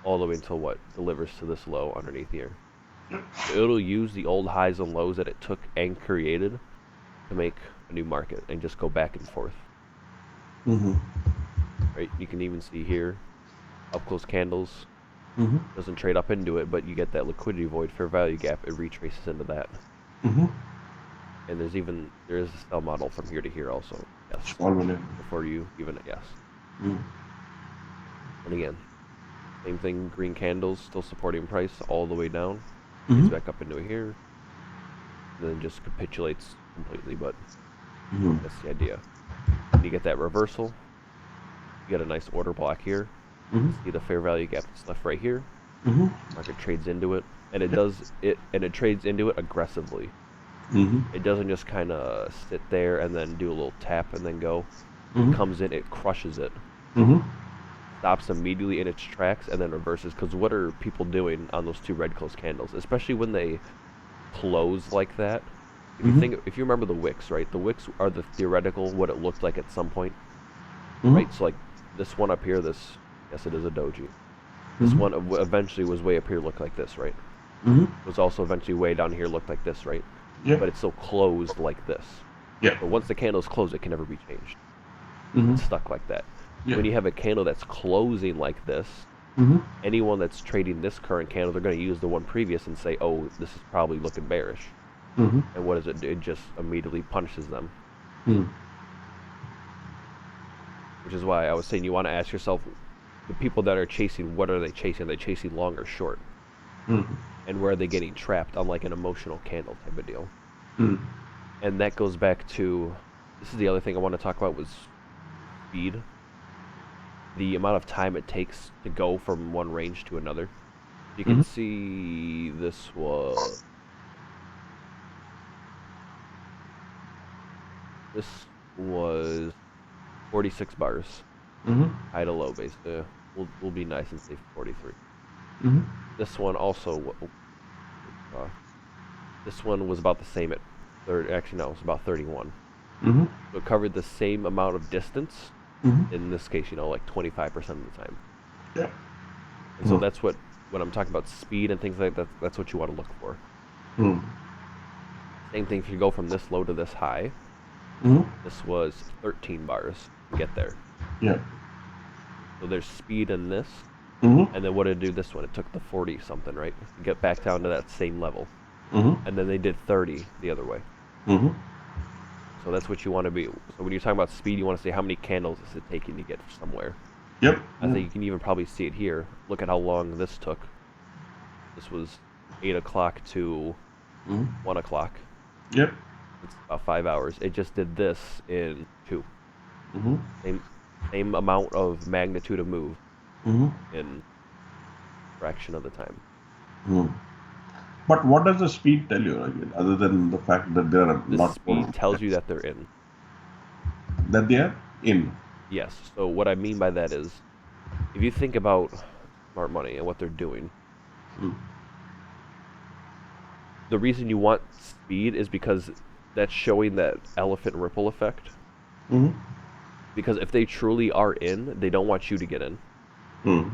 all the way until what delivers to this low underneath here. So it'll use the old highs and lows that it took and created to make a new market and just go back and forth. Mm-hmm. Right? You can even see here, up close candles. Mm-hmm. Doesn't trade up into it, but you get that liquidity void fair value gap. It retraces into that. Mm-hmm. And there is a sell model from here to here also. Yes. Small one. Yeah. Before you even yes. Mm. And again, same thing. Green candles still supporting price all the way down. Mm-hmm. Gets back up into here, and then just capitulates completely. But Mm-hmm. that's the idea. And you get that reversal. You get a nice order block here. Mm-hmm. See the fair value gap that's left right here. Mm-hmm. Market trades into it, and it does it, and it trades into it aggressively. Mm-hmm. It doesn't just kind of sit there and then do a little tap and then go. Mm-hmm. It comes in, it crushes it, Mm-hmm. stops immediately in its tracks, and then reverses. Because what are people doing on those two red close candles, especially when they close like that? If you Mhm. if you remember the wicks, right? The wicks are the theoretical what it looked like at some point, Mm-hmm. right? So like this one up here, this yes, it is a doji. This Mhm. one eventually was way up here, looked like this, right? Mm-hmm. Was also eventually way down here, looked like this, right? Yeah. But it's still closed like this. Yeah. But once the candle's closed, it can never be changed. Mm-hmm. It's stuck like that. Yeah. When you have a candle that's closing like this, Mm-hmm. anyone that's trading this current candle, they're going to use the one previous and say, oh, this is probably looking bearish. Mm-hmm. And what does it do? It just immediately punishes them. Mm-hmm. Which is why I was saying you want to ask yourself, the people that are chasing, what are they chasing? Are they chasing long or short? Mm-hmm. And where are they getting trapped on like an emotional candle type of deal? Mm-hmm. And that goes back to, this is the other thing I want to talk about was speed. The amount of time it takes to go from one range to another. You can see this was 46 bars, Mm-hmm. high to low base. We'll be nice and say 43. Mm-hmm. This one also, this one was about the same at actually no, it was about 31. Mm-hmm. So it covered the same amount of distance. Mm-hmm. In this case, like 25% of the time. Yeah. And so that's what, when I'm talking about speed and things like that, that's what you want to look for. Mm-hmm. Same thing if you go from this low to this high. Mm-hmm. This was 13 bars to get there. Yeah. So there's speed in this. Mm-hmm. And then what did it do this one? It took the 40 something, right? To get back down to that same level. Mm-hmm. And then they did 30 the other way. Mm-hmm. So that's what you want to be. So when you're talking about speed, you want to see how many candles is it taking to get somewhere. Yep. I think you can even probably see it here. Look at how long this took. This was 8 o'clock to 1 o'clock. Yep. It's about 5 hours. It just did this in 2. Mm-hmm. Same amount of magnitude of move Mm-hmm. in fraction of the time. Hmm. But what does the speed tell you again, other than the fact that there are a The lot more speed tells you steps that they're in. that they are in? Yes. So what I mean by that is, if you think about smart money and what they're doing, Hmm. the reason you want speed is because that's showing that elephant ripple effect. Hmm. Because if they truly are in, they don't want you to get in. Hmm.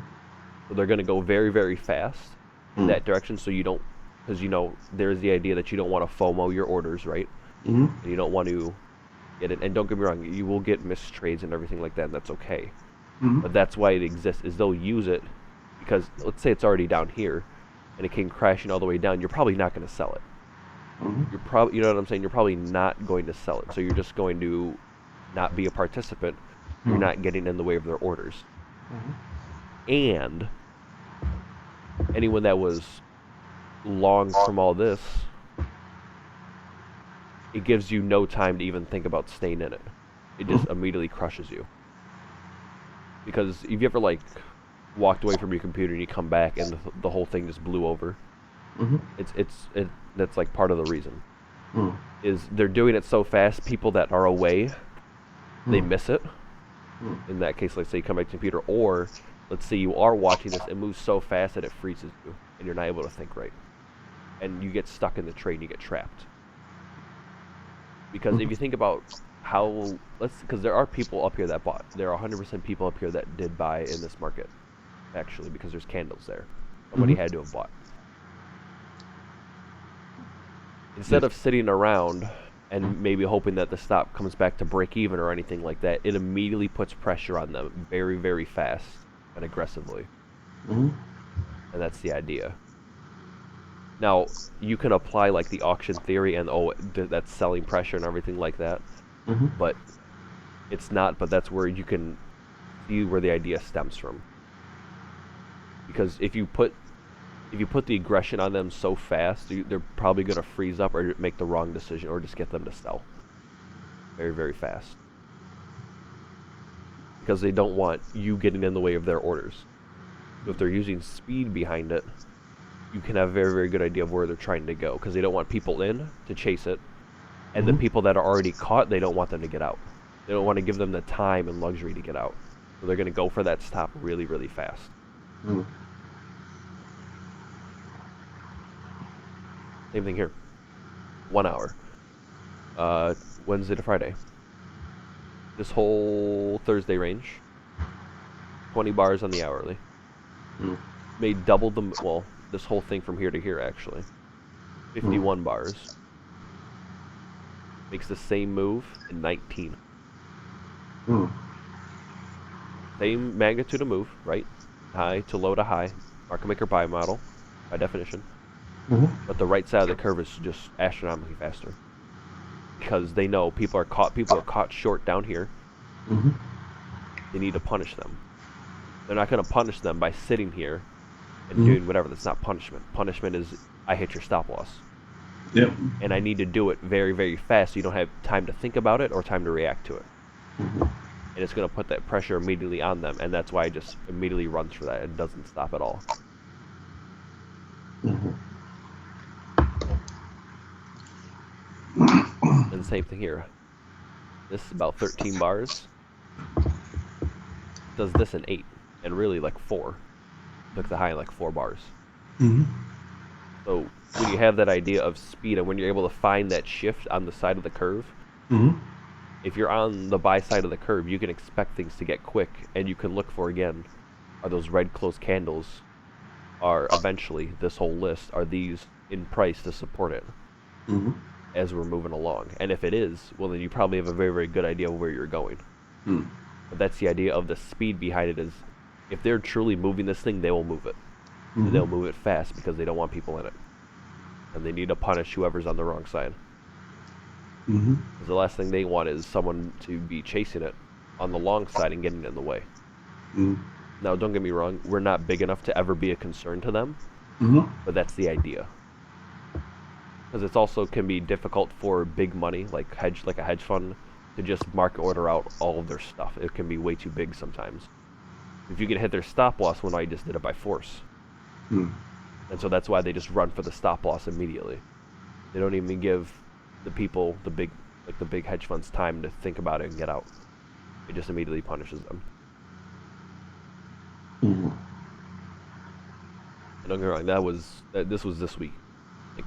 So they're going to go very, very fast in Hmm. that direction so you don't, because there's the idea that you don't want to FOMO your orders, right? Hmm. And you don't want to get it. And don't get me wrong, you will get missed trades and everything like that, and that's okay. Hmm. But that's why it exists, is they'll use it because let's say it's already down here and it came crashing all the way down, you're probably not going to sell it. Hmm. You're probably, you know what I'm saying? You're probably not going to sell it. So you're just going to not be a participant. You're Hmm. not getting in the way of their orders. And anyone that was long from all this, it gives you no time to even think about staying in it. It just immediately crushes you. Because if you ever like walked away from your computer and you come back and the whole thing just blew over, Hmm. that's like part of the reason. Hmm. Is they're doing it so fast, people that are away, they Hmm. miss it. Hmm. In that case, let's say you come back to the computer, or let's say you are watching this, it moves so fast that it freezes you, and you're not able to think right. And you get stuck in the trade and you get trapped. Because if you think about because there are people up here that bought. There are 100% people up here that did buy in this market, actually, because there's candles there. Somebody Hmm. had to have bought. Instead Yes. of sitting around and maybe hoping that the stop comes back to break even or anything like that, it immediately puts pressure on them very, very fast and aggressively. Hmm. And that's the idea. Now, you can apply like the auction theory and that's selling pressure and everything like that, Hmm. but it's not. But that's where you can see where the idea stems from. Because if you put the aggression on them so fast, they're probably going to freeze up or make the wrong decision or just get them to sell very, very fast. Because they don't want you getting in the way of their orders. So if they're using speed behind it, you can have a very, very good idea of where they're trying to go. Because they don't want people in to chase it. And the Hmm. people that are already caught, they don't want them to get out. They don't want to give them the time and luxury to get out. So they're going to go for that stop really, really fast. Hmm. Same thing here. 1 hour. Wednesday to Friday. This whole Thursday range, 20 bars on the hourly. Hmm. Made double this whole thing from here to here, actually. Hmm. 51 bars. Makes the same move in 19. Hmm. Same magnitude of move, right? High to low to high. Market maker buy model, by definition. Hmm. But the right side of the curve is just astronomically faster. Because they know people are caught short down here. Hmm. They need to punish them. They're not going to punish them by sitting here and Hmm. doing whatever. That's not punishment. Punishment is I hit your stop loss. Yep. And I need to do it very, very fast so you don't have time to think about it or time to react to it. Hmm. And it's going to put that pressure immediately on them, and that's why it just immediately runs for that and doesn't stop at all. Hmm. And the same thing here. This is about 13 bars. Does this in 8, and really like 4. Took the high in like 4 bars. Hmm. So when you have that idea of speed and when you're able to find that shift on the side of the curve, Hmm. if you're on the buy side of the curve, you can expect things to get quick, and you can look for, again, are those red closed candles, are eventually, this whole list, are these in price to support it Hmm. as we're moving along? And if it is, well, then you probably have a very, very good idea of where you're going. Hmm. But that's the idea of the speed behind it, is if they're truly moving this thing, they will move it. And Hmm. they'll move it fast because they don't want people in it. And they need to punish whoever's on the wrong side. Hmm. Because the last thing they want is someone to be chasing it on the long side and getting in the way. Hmm. Now, don't get me wrong, we're not big enough to ever be a concern to them, Hmm. but that's the idea. Because it's also can be difficult for big money, like a hedge fund, to just market order out all of their stuff. It can be way too big sometimes. If you can hit their stop loss, well, now you just did it by force. Mm. And so that's why they just run for the stop loss immediately. They don't even give the people, the big hedge funds, time to think about it and get out. It just immediately punishes them. Mm. And don't get me wrong, this was this week, like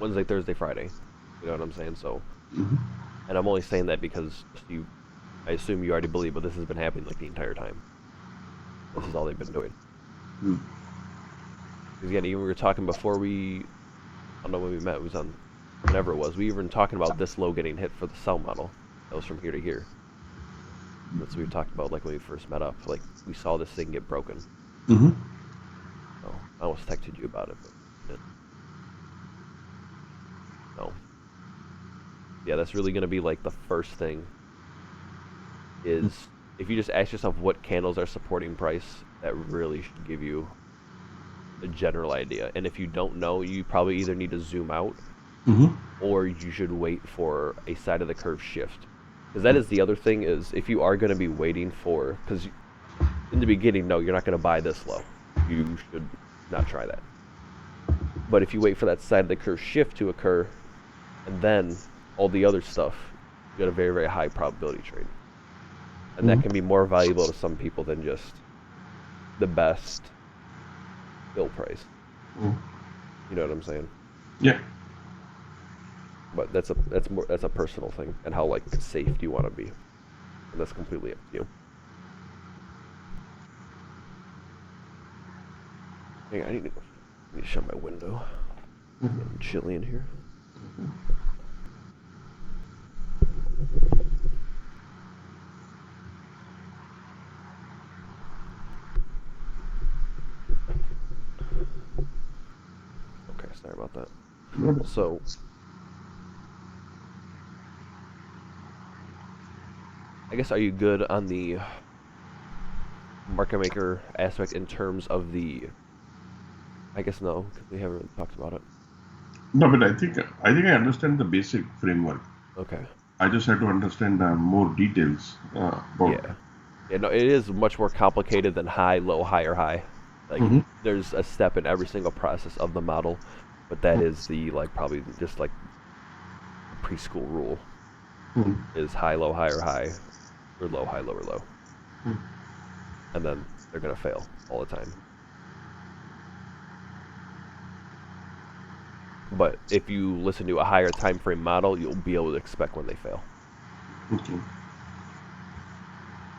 Wednesday, Thursday, Friday. You know what I'm saying? So, Mm-hmm. and I'm only saying that because I assume you already believe, but this has been happening like the entire time. This is all they've been doing. Mm. Because again, even we were talking before I don't know when we met. It was on whenever it was. We were talking about this low getting hit for the sell model. That was from here to here. That's what we talked about, like when we first met up. Like we saw this thing get broken. Mm-hmm. So I almost texted you about it, but I didn't. So yeah, that's really gonna be like the first thing. Is if you just ask yourself what candles are supporting price, that really should give you a general idea. And if you don't know, you probably either need to zoom out Mm-hmm. or you should wait for a side of the curve shift. Because that is the other thing is if you are going to be waiting for, because in the beginning, no, you're not going to buy this low. You should not try that. But if you wait for that side of the curve shift to occur, and then all the other stuff, you got a very, very high probability trade. And that Mm-hmm. can be more valuable to some people than just the best bill price. Mm. You know what I'm saying? Yeah. But that's a personal thing and how like safe do you want to be, and that's completely up to you. Hang on, I need to shut my window. It's getting chilly in here. Okay, sorry about that. Mm. So I guess are you good on the market maker aspect in terms of the? I guess no, because we haven't really talked about it. No, but I think I understand the basic framework. Okay. I just had to understand more details about. Yeah. Yeah. No, it is much more complicated than high, low, high, or high. Like Mm-hmm. there's a step in every single process of the model, but that is the like probably just like preschool rule Mm-hmm. is high, low, high, or high, or low, high, low, or low, and then they're gonna fail all the time. But if you listen to a higher time frame model, you'll be able to expect when they fail. Okay.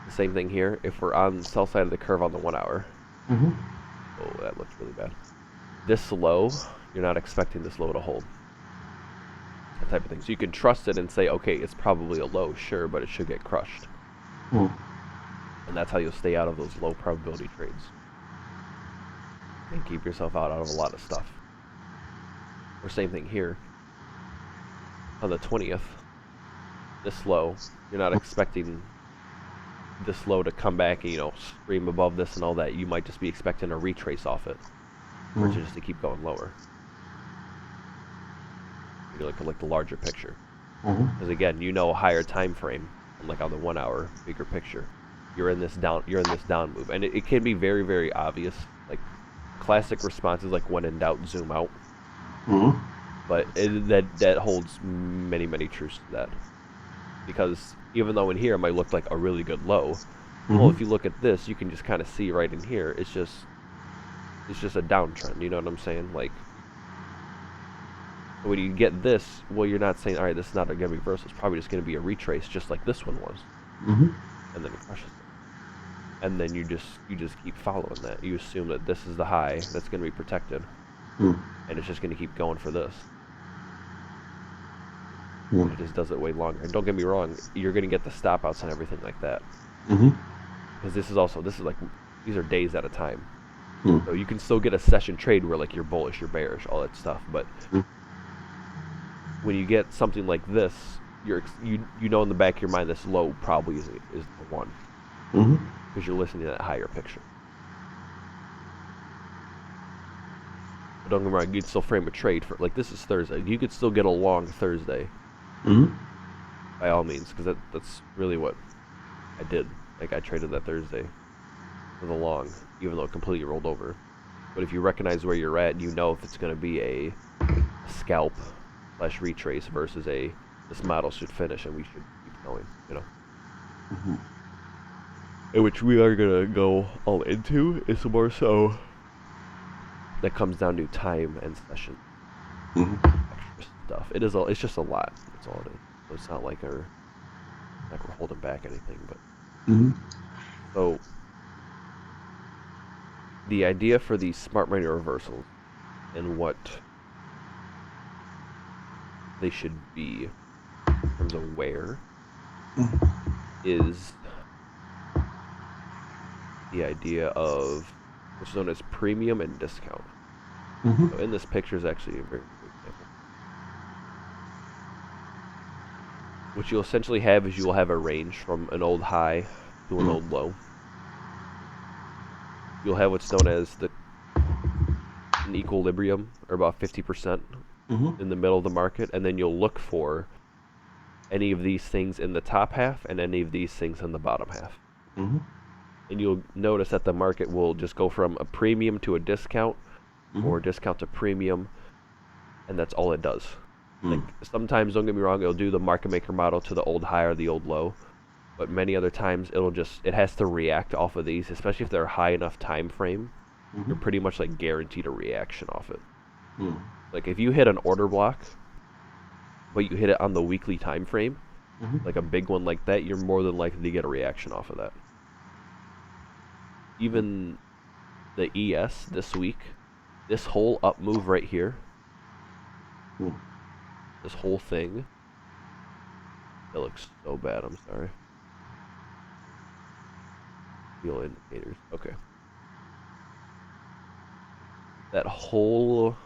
The same thing here. If we're on the sell side of the curve on the 1 hour, Mm-hmm. oh, that looks really bad. This low, you're not expecting this low to hold. That type of thing. So you can trust it and say, okay, it's probably a low, sure, but it should get crushed. Mm. And that's how you'll stay out of those low probability trades and keep yourself out of a lot of stuff. Or same thing here. On the 20th, this low, you're not expecting this low to come back and, scream above this and all that. You might just be expecting a retrace off it, or Mm. just to keep going lower. You look at like the larger picture. Mm-hmm. Because again, a higher time frame, like on the 1 hour, bigger picture. You're in this down move. And it can be very, very obvious. Like classic responses like when in doubt, zoom out. Mm-hmm. But that holds many, many truths to that. Because even though in here it might look like a really good low, well, if Mm-hmm. you look at this, you can just kind of see right in here. It's just a downtrend. You know what I'm saying? Like when you get this, well, you're not saying, all right, this is not going to be reversal. It's probably just going to be a retrace, just like this one was, Mm-hmm. and then it crushes it. And then you just keep following that. You assume that this is the high that's going to be protected, Mm. and it's just going to keep going for this. Mm. It just does it way longer. And don't get me wrong, you're going to get the stop outs and everything like that. Mm-hmm. Because this is like, these are days at a time. Mm. So you can still get a session trade where like you're bullish, you're bearish, all that stuff. But Mm. when you get something like this, you know in the back of your mind this low probably is the one. Mm-hmm. Because you're listening to that higher picture. But don't get me wrong, you'd still frame a trade for, like this is Thursday. You could still get a long Thursday. Mm-hmm. By all means, because that's really what I did. Like I traded that Thursday. for the long, even though it completely rolled over. But if you recognize where you're at, you know if it's going to be a scalp slash retrace versus a this model should finish and we should keep going, you know. Mm-hmm. And which we are gonna go all into is more so that comes down to time and session Mm-hmm. extra stuff. It's just a lot. That's all it is. So it's not like we're holding back anything, but Mm-hmm. so the idea for these smart money reversals and what they should be in terms of where is the idea of what's known as premium and discount. Mm-hmm. So in this picture is actually a very good example. What you'll essentially have is you will have a range from an old high to an old low. You'll have what's known as an equilibrium, or about 50% Mm-hmm. in the middle of the market, and then you'll look for any of these things in the top half and any of these things in the bottom half. Mm-hmm. And you'll notice that the market will just go from a premium to a discount, Mm-hmm. or a discount to premium, and that's all it does. Mm. Like, sometimes, don't get me wrong, it'll do the market maker model to the old high or the old low, but many other times it has to react off of these, especially if they're a high enough time frame. Mm-hmm. You're pretty much like guaranteed a reaction off it. Mm. Like, if you hit an order block, but you hit it on the weekly time frame, Mm-hmm. like a big one like that, you're more than likely to get a reaction off of that. Even the ES this week, this whole up move right here, Mm. this whole thing, it looks so bad, I'm sorry. Deal indicators, okay. That whole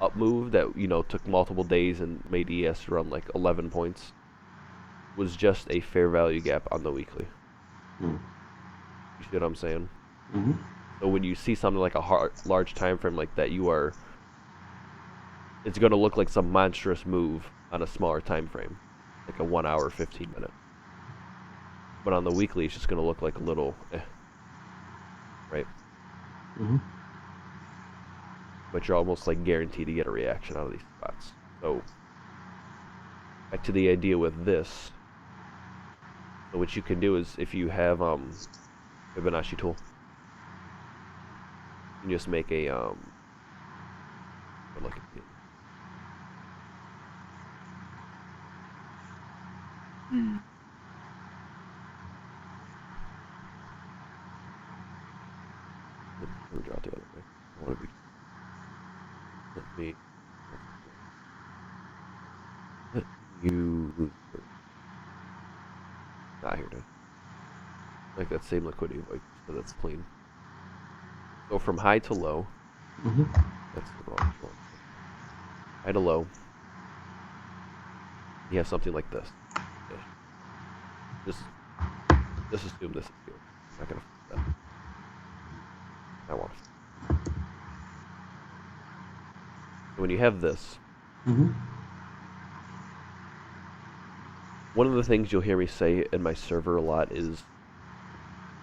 up move that, took multiple days and made ES run like 11 points was just a fair value gap on the weekly. Mm. You see what I'm saying? Mm-hmm. So when you see something like a large time frame like that, it's going to look like some monstrous move on a smaller time frame, like a 1 hour, 15-minute. But on the weekly, it's just going to look like a little, right? Mm-hmm. But you're almost like guaranteed to get a reaction out of these spots. So back to the idea with this. So what you can do is, if you have Fibonacci tool, you can just make a look at it. Let me draw it the other way. I want to be. Let me. Let you. Ah, here it is. Like that same liquidity void, so that's clean. So from high to low, Mm-hmm. that's the wrong one. High to low, you have something like this. Just assume this is here. I'm not gonna flip that. I want to. So when you have this, Mm-hmm. one of the things you'll hear me say in my server a lot is,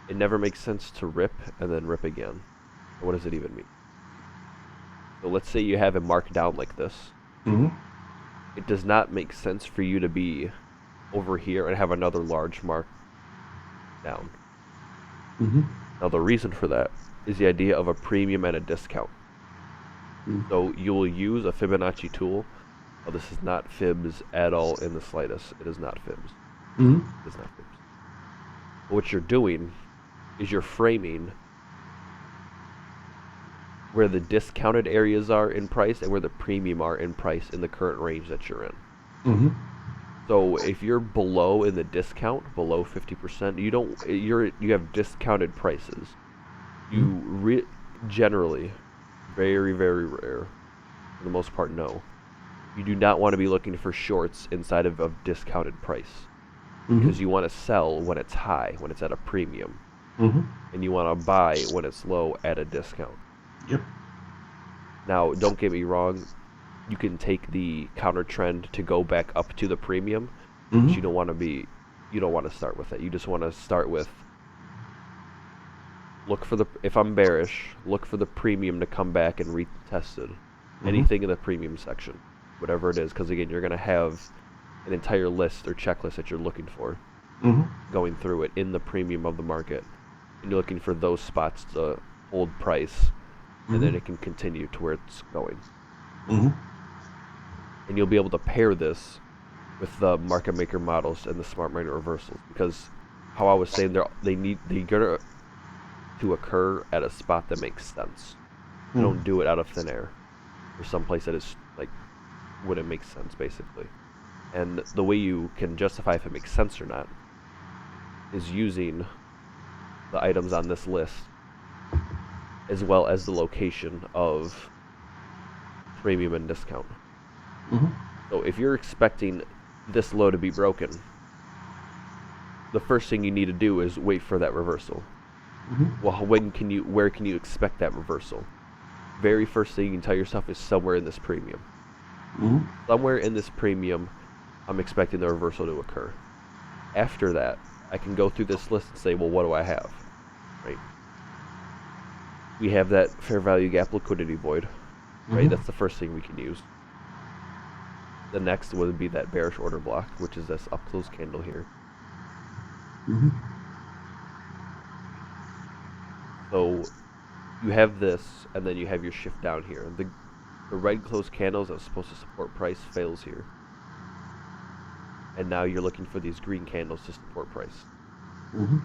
it never makes sense to rip and then rip again. What does it even mean? So let's say you have a mark down like this. Mm-hmm. It does not make sense for you to be over here and have another large mark down. Mm-hmm. Now the reason for that is the idea of a premium and a discount. Mm. So you will use a Fibonacci tool. Oh, this is not fibs at all in the slightest. It is not fibs. Mm-hmm. It is not fibs. But what you're doing is you're framing where the discounted areas are in price and where the premium are in price in the current range that you're in. Mm-hmm. So if you're below in the discount, below 50%, you have discounted prices. You generally, very, very rare, for the most part, no. You do not want to be looking for shorts inside of a discounted price. Mm-hmm. Because you want to sell when it's high, when it's at a premium. Mm-hmm. And you want to buy when it's low at a discount. Yep. Now, don't get me wrong, you can take the counter trend to go back up to the premium, Mm-hmm. but you don't want to start with that. You just want to start with if I'm bearish, look for the premium to come back and retested. Mm-hmm. Anything in the premium section, whatever it is, because again, you're going to have an entire list or checklist that you're looking for, Mm-hmm. going through it in the premium of the market, and you're looking for those spots to hold price, and then Mm-hmm. it can continue to where it's going. Mm-hmm. And you'll be able to pair this with the market maker models and the smart money reversals, because how I was saying, they're gonna to occur at a spot that makes sense. They don't do it out of thin air or someplace that is like wouldn't make sense, basically. And the way you can justify if it makes sense or not is using the items on this list as well as the location of premium and discount. Mm-hmm. So if you're expecting this low to be broken, the first thing you need to do is wait for that reversal. Mm-hmm. Well, where can you expect that reversal? Very first thing you can tell yourself is somewhere in this premium. Mm-hmm. Somewhere in this premium, I'm expecting the reversal to occur. After that, I can go through this list and say, well, what do I have? Right? We have that fair value gap liquidity void. Right? Mm-hmm. That's the first thing we can use. The next would be that bearish order block, which is this up close candle here. Mm-hmm. So you have this, and then you have your shift down here. The red closed candles that's supposed to support price fails here. And now you're looking for these green candles to support price. Mm-hmm.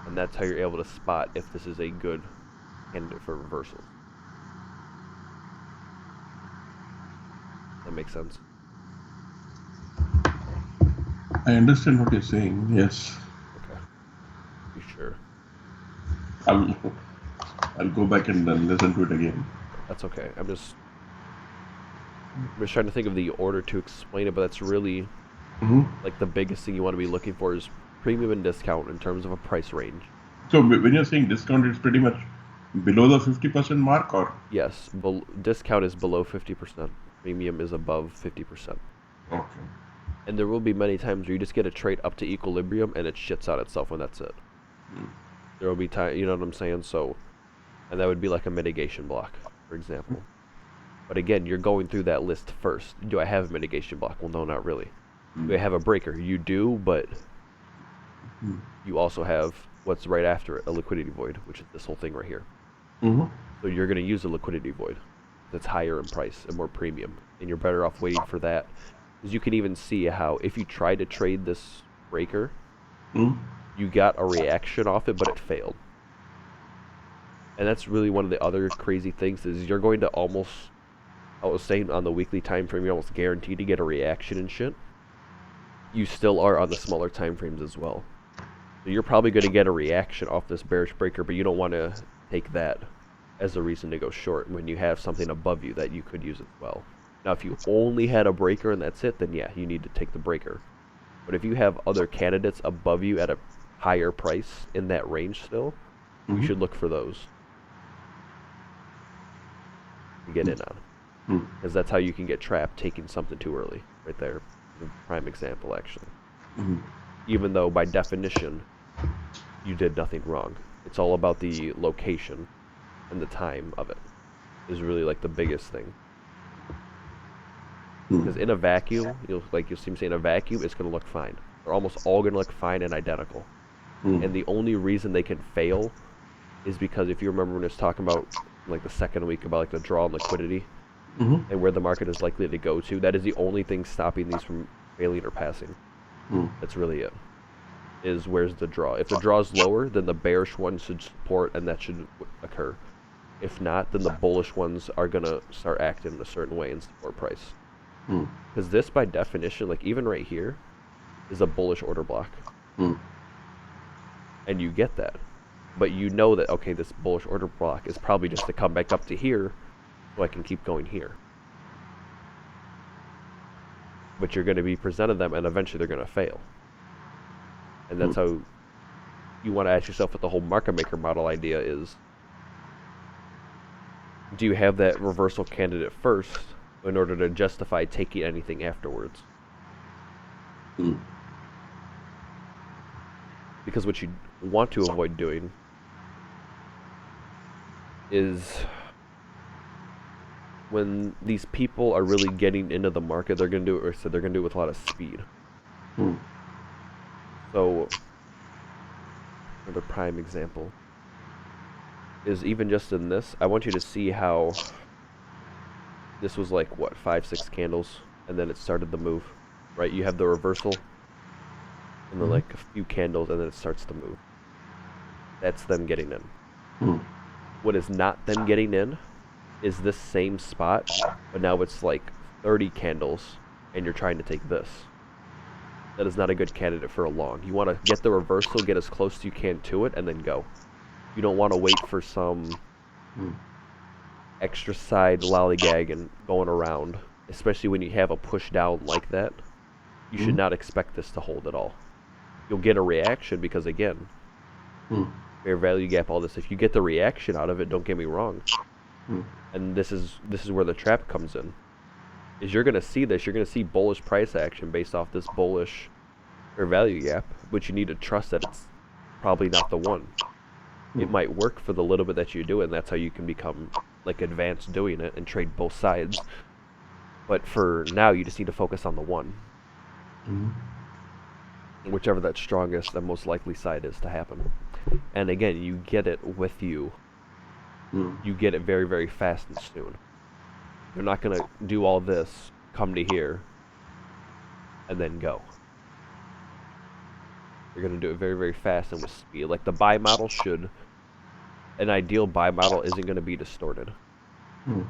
And that's how you're able to spot if this is a good candidate for reversals. Does that make sense? I understand what you're saying. Yes, Okay. You sure? I'll I'll go back and then listen to it again. That's okay. I'm just trying to think of the order to explain it, but that's really Mm-hmm. like the biggest thing you want to be looking for is premium and discount in terms of a price range. So when you're saying discount, it's pretty much below the 50% mark, or Yes, discount is below 50%. Premium is above 50%. okay. And there will be many times where you just get a trade up to equilibrium and it shits out itself when that's it. There will be time, you know what I'm saying? So, and that would be like a mitigation block, for example. But again, you're going through that list first. Do I have a mitigation block? Well, no, not really. Do I have a breaker? You do, but you also have what's right after it, a liquidity void, which is this whole thing right here. Mm-hmm. So you're going to use a liquidity void that's higher in price and more premium, and you're better off waiting for that. Because you can even see how if you try to trade this breaker, Mm-hmm. you got a reaction off it, but it failed. And that's really one of the other crazy things is you're going to almost, I was saying on the weekly time frame, you're almost guaranteed to get a reaction and shit. You still are on the smaller time frames as well. So you're probably going to get a reaction off this bearish breaker, but you don't want to take that as a reason to go short when you have something above you that you could use as well. Now, if you only had a breaker and that's it, then yeah, you need to take the breaker. But if you have other candidates above you at a higher price in that range still, you should look for those to get in on. Because that's how you can get trapped taking something too early. Right there. The prime example, actually. Mm-hmm. Even though, by definition, you did nothing wrong. It's all about the location and the time of it is really like the biggest thing. Because in a vacuum, you'll see me say in a vacuum, it's going to look fine. They're almost all going to look fine and identical. And the only reason they can fail is because if you remember when I was talking about like the second week about like the draw and liquidity and where the market is likely to go to, that is the only thing stopping these from failing or passing. That's really it. Is where's the draw? If the draw is lower, then the bearish one should support and that should occur. If not, then the bullish ones are going to start acting in a certain way and support price. Because this, by definition, like even right here, is a bullish order block. And you get that. But you know that, okay, this bullish order block is probably just to come back up to here so I can keep going here. But you're going to be presented them and eventually they're going to fail. And that's how you want to ask yourself what the whole market maker model idea is. Do you have that reversal candidate first in order to justify taking anything afterwards? Because what you want to avoid doing is when these people are really getting into the market, they're going to do it, or so they're going to do it with a lot of speed. Hmm. So, another prime example is even just in this, I want you to see how this was like, what, 5, 6 candles, and then it started the move, right? You have the reversal, and then Hmm. like a few candles, and then it starts to move. That's them getting in. Hmm. What is not them getting in is this same spot, but now it's like 30 candles, and you're trying to take this. That is not a good candidate for a long. You want to get the reversal, get as close as you can to it, and then go. You don't want to wait for some Hmm. extra side lollygag and going around, especially when you have a push down like that. You should Hmm. not expect this to hold at all. You'll get a reaction because, again, Hmm. fair value gap, all this. If you get the reaction out of it, don't get me wrong. Hmm. And this is where the trap comes in. Is you're gonna see this. You're gonna see bullish price action based off this bullish fair value gap, but you need to trust that it's probably not the one. It might work for the little bit that you do, and that's how you can become like advanced doing it and trade both sides. But for now, you just need to focus on the one, Hmm. whichever that strongest and most likely side is to happen. And again, you get it with you. Hmm. You get it very, very fast and soon. You're not gonna do all this, come to here, and then go. You're gonna do it very, very fast and with speed. Like the buy model should, an ideal buy model isn't gonna be distorted. Hmm.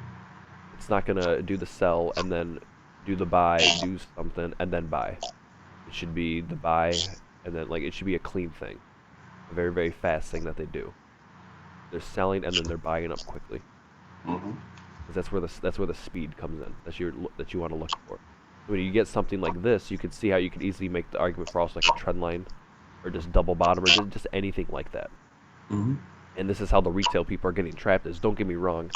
It's not gonna do the sell and then do the buy, do something, and then buy. It should be the buy, and then like it should be a clean thing, a very, very fast thing that they do. They're selling and then they're buying up quickly, Hmm. because that's where the speed comes in. That you want to look for. So when you get something like this, you can see how you could easily make the argument for also like a trend line, or just double bottom, or just anything like that. Hmm. And this is how the retail people are getting trapped. Is, don't get me wrong,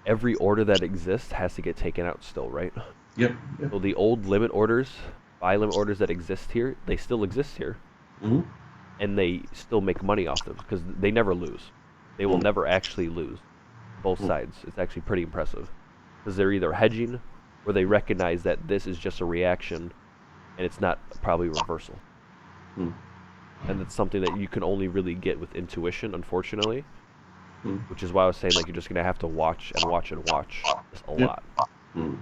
every order that exists has to get taken out still, right? Yep. Yep. So the old limit orders, buy limit orders that exist here, they still exist here, Hmm. and they still make money off them because they never lose. They will Hmm. never actually lose. Both Hmm. sides. It's actually pretty impressive because they're either hedging or they recognize that this is just a reaction and it's not probably reversal. Hmm. And that's something that you can only really get with intuition, unfortunately, Hmm. which is why I was saying like you're just gonna have to watch and watch and watch this a Yep. lot. Hmm.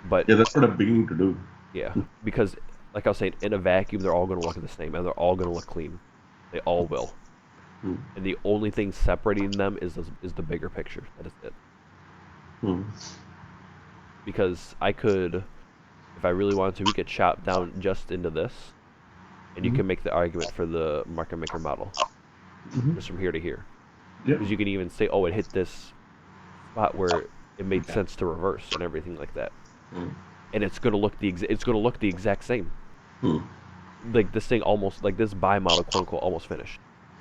But Yeah, that's what I'm beginning to do. yeah, because like I was saying, in a vacuum, they're all gonna look the same and they're all gonna look clean. They all will. Hmm. And the only thing separating them is the bigger picture. That is it. Hmm. Because I could, if I really wanted to, we could chop down just into this, and you Hmm. can make the argument for the market maker model Hmm. just from here to here. Yep. Because you can even say, oh, it hit this spot where it made sense to reverse and everything like that, Hmm. and it's gonna look the exact same. Hmm. Like this thing almost like this buy model, quote unquote, almost finished.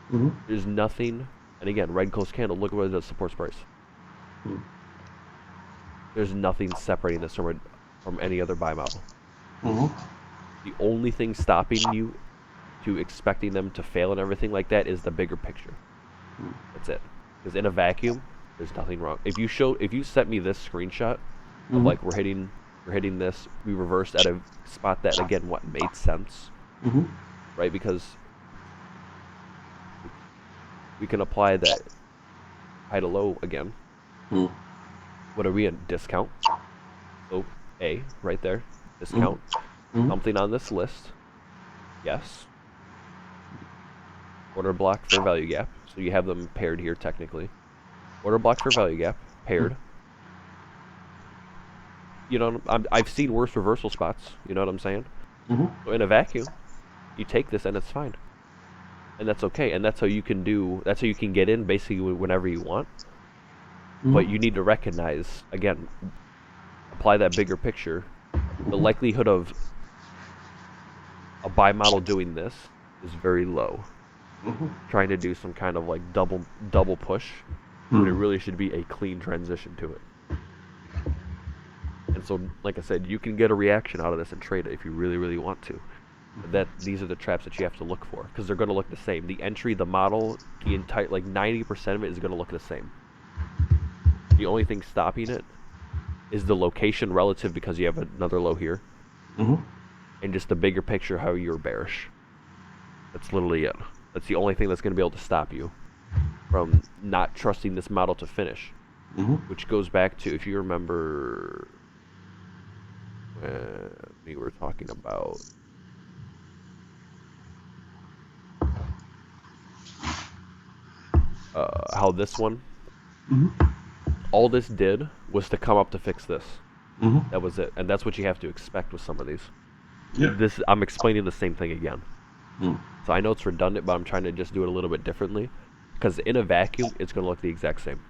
Hmm. There's nothing, and again, red close candle. Look at what it does supports price. Hmm. There's nothing separating this from any other buy model. Hmm. The only thing stopping you to expecting them to fail and everything like that is the bigger picture. That's it. Because in a vacuum, there's nothing wrong. If you sent me this screenshot of Hmm. like we're hitting this, we reversed at a spot that again what made sense, Hmm. right? Because we can apply that high to low again. Hmm. What are we in? Discount. So A right there, Hmm. discount. Hmm. Something on this list. Yes. Order block fair value gap. So you have them paired here technically. Order block fair value gap paired. You know, I've seen worse reversal spots. You know what I'm saying? Hmm. So in a vacuum, you take this and it's fine, and that's okay. And that's how you can do. That's how you can get in basically whenever you want. Hmm. But you need to recognize again, apply that bigger picture. The likelihood of a buy model doing this is very low. Hmm. Trying to do some kind of like double push when it Hmm. really should be a clean transition to it. And so, like I said, you can get a reaction out of this and trade it if you really, really want to. That these are the traps that you have to look for because they're going to look the same. The entry, the model, the entire 90% of it is going to look the same. The only thing stopping it is the location relative because you have another low here, and just the bigger picture how you're bearish. That's literally it. That's the only thing that's going to be able to stop you from not trusting this model to finish. Which goes back to, if you remember, when we were talking about how this one, all this did was to come up to fix this. That was it, and that's what you have to expect with some of these. Yeah. I'm explaining the same thing again. So I know it's redundant, but I'm trying to just do it a little bit differently. Because in a vacuum, it's going to look the exact same.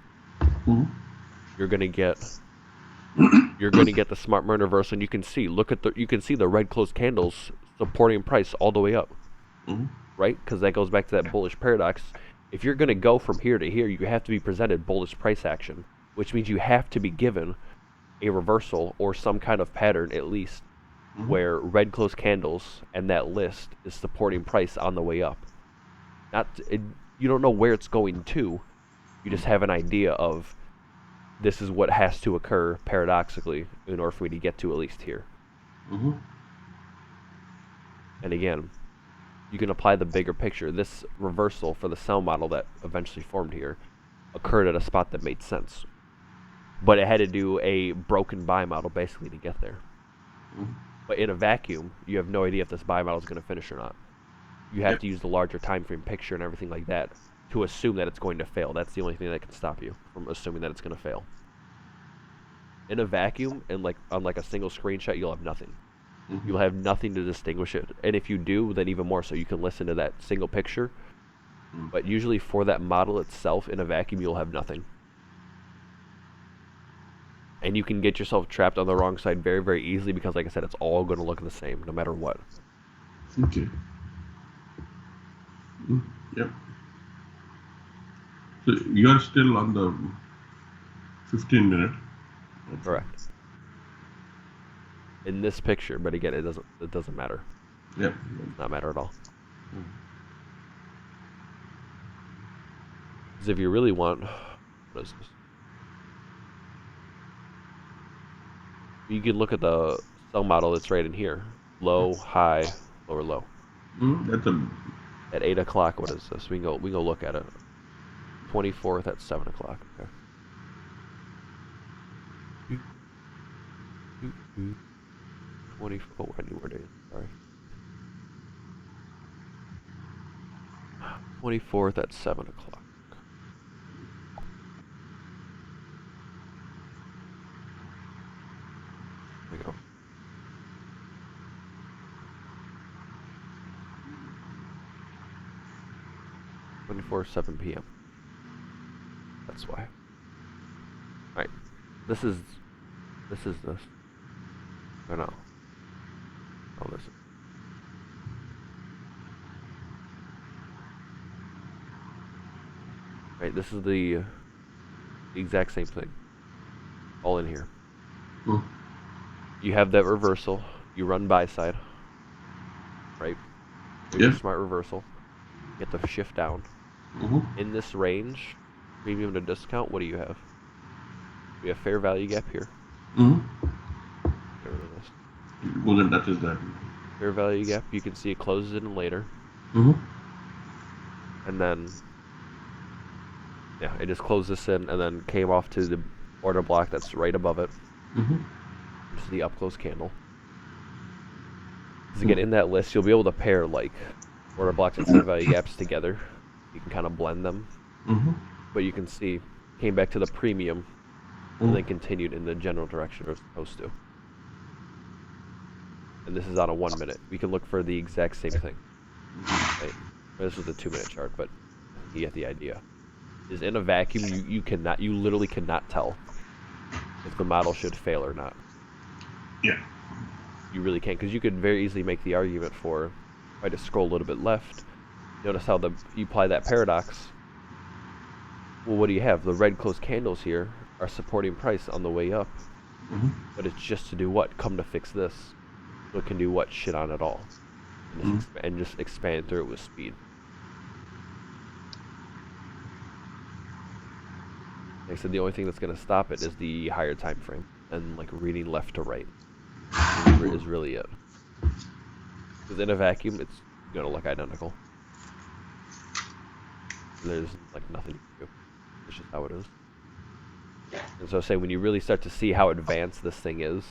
You're going to get the smart money reversal, and you can see the red closed candles supporting price all the way up, right? Because that goes back to that bullish paradox. If you're going to go from here to here, you have to be presented bullish price action, which means you have to be given a reversal or some kind of pattern at least, where red closed candles and that list is supporting price on the way up. You don't know where it's going to. You just have an idea of this is what has to occur paradoxically in order for me to get to at least here. And again, you can apply the bigger picture. This reversal for the sell model that eventually formed here occurred at a spot that made sense. But it had to do a broken buy model basically to get there. But in a vacuum, you have no idea if this buy model is going to finish or not. You have to use the larger time frame picture and everything like that to assume that it's going to fail. That's the only thing that can stop you from assuming that it's going to fail. In a vacuum, and on a single screenshot, you'll have nothing. You'll have nothing to distinguish it. And if you do, then even more so. You can listen to that single picture. But usually for that model itself, in a vacuum, you'll have nothing. And you can get yourself trapped on the wrong side very, very easily because, like I said, it's all going to look the same no matter what. Okay. Yep. So you are still on the 15-minute. Correct. In this picture, but again, it doesn't matter. Yeah. It does not matter at all. Because if you really want, what is this? You can look at the sell model that's right in here. Low, high, lower, low. That's a... At 8 o'clock, what is this? We can go look at it. 24th at 7 o'clock. Okay. 24. I knew where it is. Sorry. 24th at 7 o'clock. There we go. 7 p.m. That's why. Alright. This is this. Or no. Oh, this is. Right, this is the exact same thing. All in here. You have that reversal. You run buy side. Right? Your smart reversal. Get the shift down. In this range, premium to discount, what do you have? We have fair value gap here. Get rid of this. Well, then that is that. Fair value gap, you can see it closes in later. And then, yeah, it just closed this in and then came off to the order block that's right above it. Which is the up close candle. Because again, in that list, you'll be able to pair order blocks and fair value gaps together. You can kind of blend them. But you can see, came back to the premium and then continued in the general direction it's supposed to. And this is on a 1 minute. We can look for the exact same thing. Right? This was a 2-minute chart, but you get the idea. Is in a vacuum, you literally cannot tell if the model should fail or not. Yeah. You really can't, because you could very easily make the argument for, if I just scroll a little bit left, notice how you apply that paradox. Well, what do you have? The red closed candles here are supporting price on the way up. But it's just to do what? Come to fix this. So it can do what? Shit on it all. and just expand through it with speed. Like I said, the only thing that's going to stop it is the higher time frame and like reading left to right is really it. Because in a vacuum, it's going to look identical. There's like nothing you can do. It's just how it is. And so, say when you really start to see how advanced this thing is,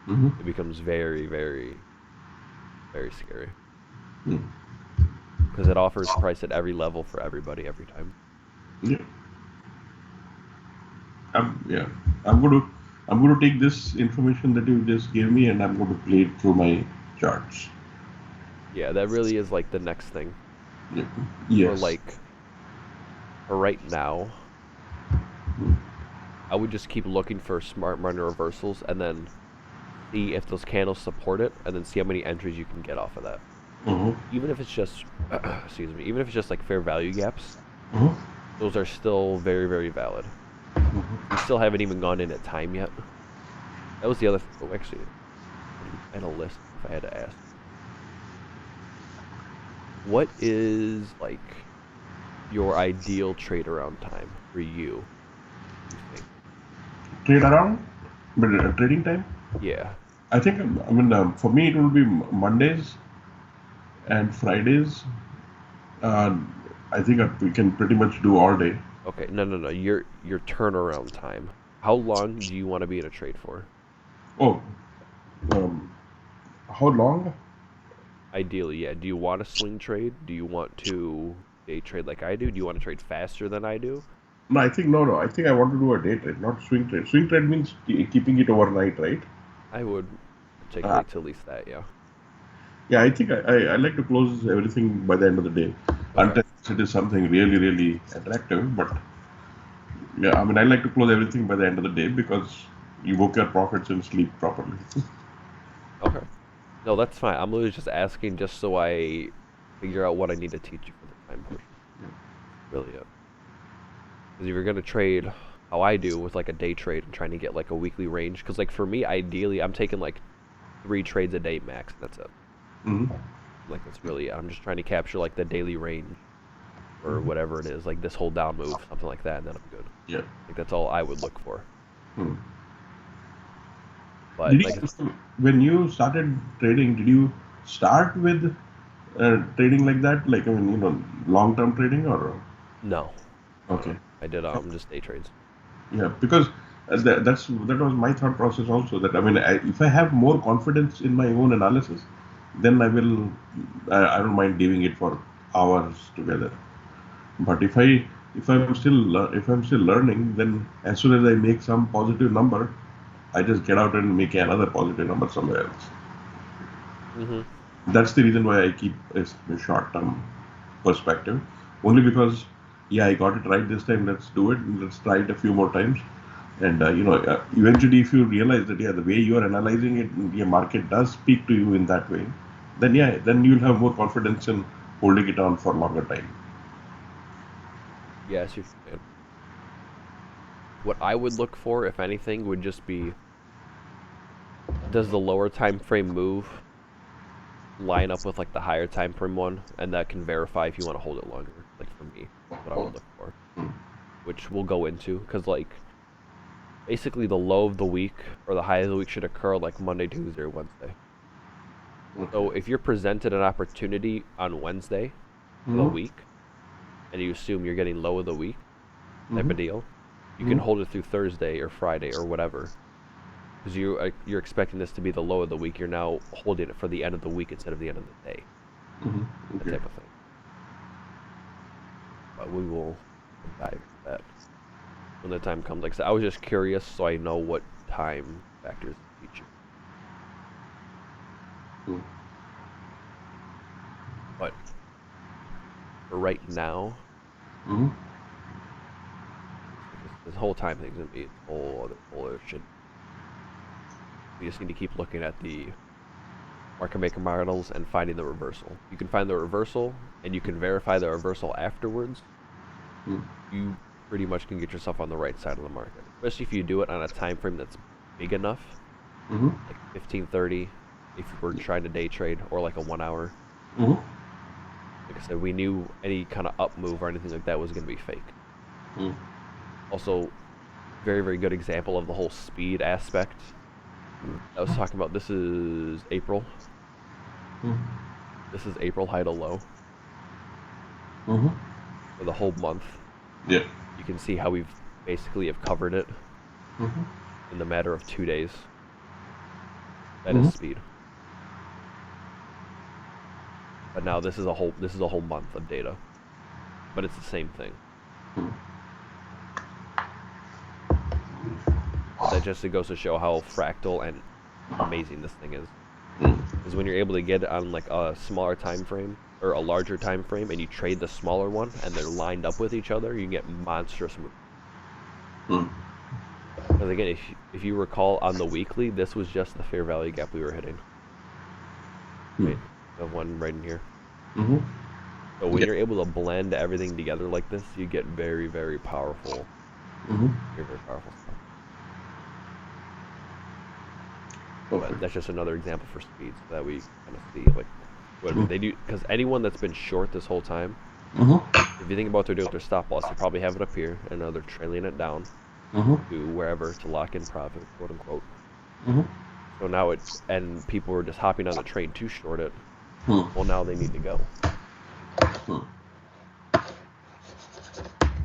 it becomes very, very, very scary. Because it offers price at every level for everybody every time. Yeah. Yeah. I'm going to take this information that you just gave me and I'm going to play it through my charts. Yeah, that really is like the next thing. Yeah. Yes. Or like, for right now, I would just keep looking for smart money reversals and then see if those candles support it, and then see how many entries you can get off of that. Even if it's just, excuse me, even if it's just like fair value gaps, those are still very, very valid. We still haven't even gone in at time yet. That was the other. Oh, actually, I had a list if I had to ask. What is like your ideal trade around time for you? Trade around, but trading time. Yeah. I think for me it will be Mondays and Fridays. I think we can pretty much do all day. Okay. No. Your turnaround time. How long do you want to be in a trade for? Oh, how long? Ideally, yeah. Do you want to swing trade? Do you want to day trade like I do? Do you want to trade faster than I do? No, I think no. I think I want to do a day trade, not swing trade. Swing trade means keeping it overnight, right? I would articulate to at least that, yeah. Yeah, I think I like to close everything by the end of the day, unless it is something really, really attractive. But yeah, I like to close everything by the end of the day because you book your profits and sleep properly. Okay. No, that's fine. I'm literally just asking just so I figure out what I need to teach you for the time portion. Really it. Because if you're going to trade how I do with like a day trade and trying to get like a weekly range, because like for me, ideally, I'm taking like 3 trades a day max. That's it. Like that's really it. I'm just trying to capture like the daily range or whatever it is, like this whole down move, something like that, and then I'm good. Yeah. Like that's all I would look for. But Did like, you, when you started trading, did you start with trading like that, like long-term trading, or? no. Okay. I did just day trades. Yeah, because that was my thought process also. That if I have more confidence in my own analysis, then I don't mind doing it for hours together. But if I'm still learning, then as soon as I make some positive number, I just get out and make another positive number somewhere else. That's the reason why I keep a short-term perspective. Only because, yeah, I got it right this time. Let's do it. Let's try it a few more times. And eventually, if you realize that the way you are analyzing it, the market does speak to you in that way, then you'll have more confidence in holding it on for longer time. Yes, you can. What I would look for, if anything, would just be, does the lower time frame move line up with like the higher time frame one, and that can verify if you want to hold it longer. Like for me, that's what I would look for, which we'll go into, because like basically the low of the week or the high of the week should occur like Monday, Tuesday, or Wednesday. So if you're presented an opportunity on Wednesday for the week, and you assume you're getting low of the week type of deal, you can hold it through Thursday or Friday or whatever. Because you're expecting this to be the low of the week, you're now holding it for the end of the week instead of the end of the day. That type of thing. But we will dive into that when the time comes. Like I said, I was just curious, so I know what time factors teach you. But for right now, this whole time thing's gonna be a whole other shit. We just need to keep looking at the market maker models and finding the reversal. You can find the reversal and you can verify the reversal afterwards. You pretty much can get yourself on the right side of the market, especially if you do it on a time frame that's big enough, like 15, 30, if we're trying to day trade, or like a 1 hour. Mm-hmm. Like I said, we knew any kind of up move or anything like that was going to be fake. Mm-hmm. Also, very, very good example of the whole speed aspect. I was talking about this is April. This is April high to low Mm-hmm. for the whole month. Yeah. You can see how we've basically have covered it Mm-hmm. in the matter of 2 days. That is Mm-hmm. speed. But now this is a whole month of data. But it's the same thing. But that just goes to show how fractal and amazing this thing is. Is when you're able to get it on like a smaller time frame or a larger time frame, and you trade the smaller one, and they're lined up with each other, you get monstrous moves. Mm-hmm. Because again, if you recall on the weekly, this was just the fair value gap we were hitting. Right, the one right in here. Mm-hmm. So when Yeah. you're able to blend everything together like this, you get very, very powerful, Mm-hmm. very, very powerful stuff. But Perfect. that's just another example for speed, so that we kind of see like what they do. Because anyone that's been short this whole time, Mm-hmm. if you think about what they're doing with their stop loss, they probably have it up here, and now they're trailing it down Mm-hmm. to wherever to lock in profit, quote unquote. Mm-hmm. So now and people were just hopping on the train to short it. Mm-hmm. Well, now they need to go.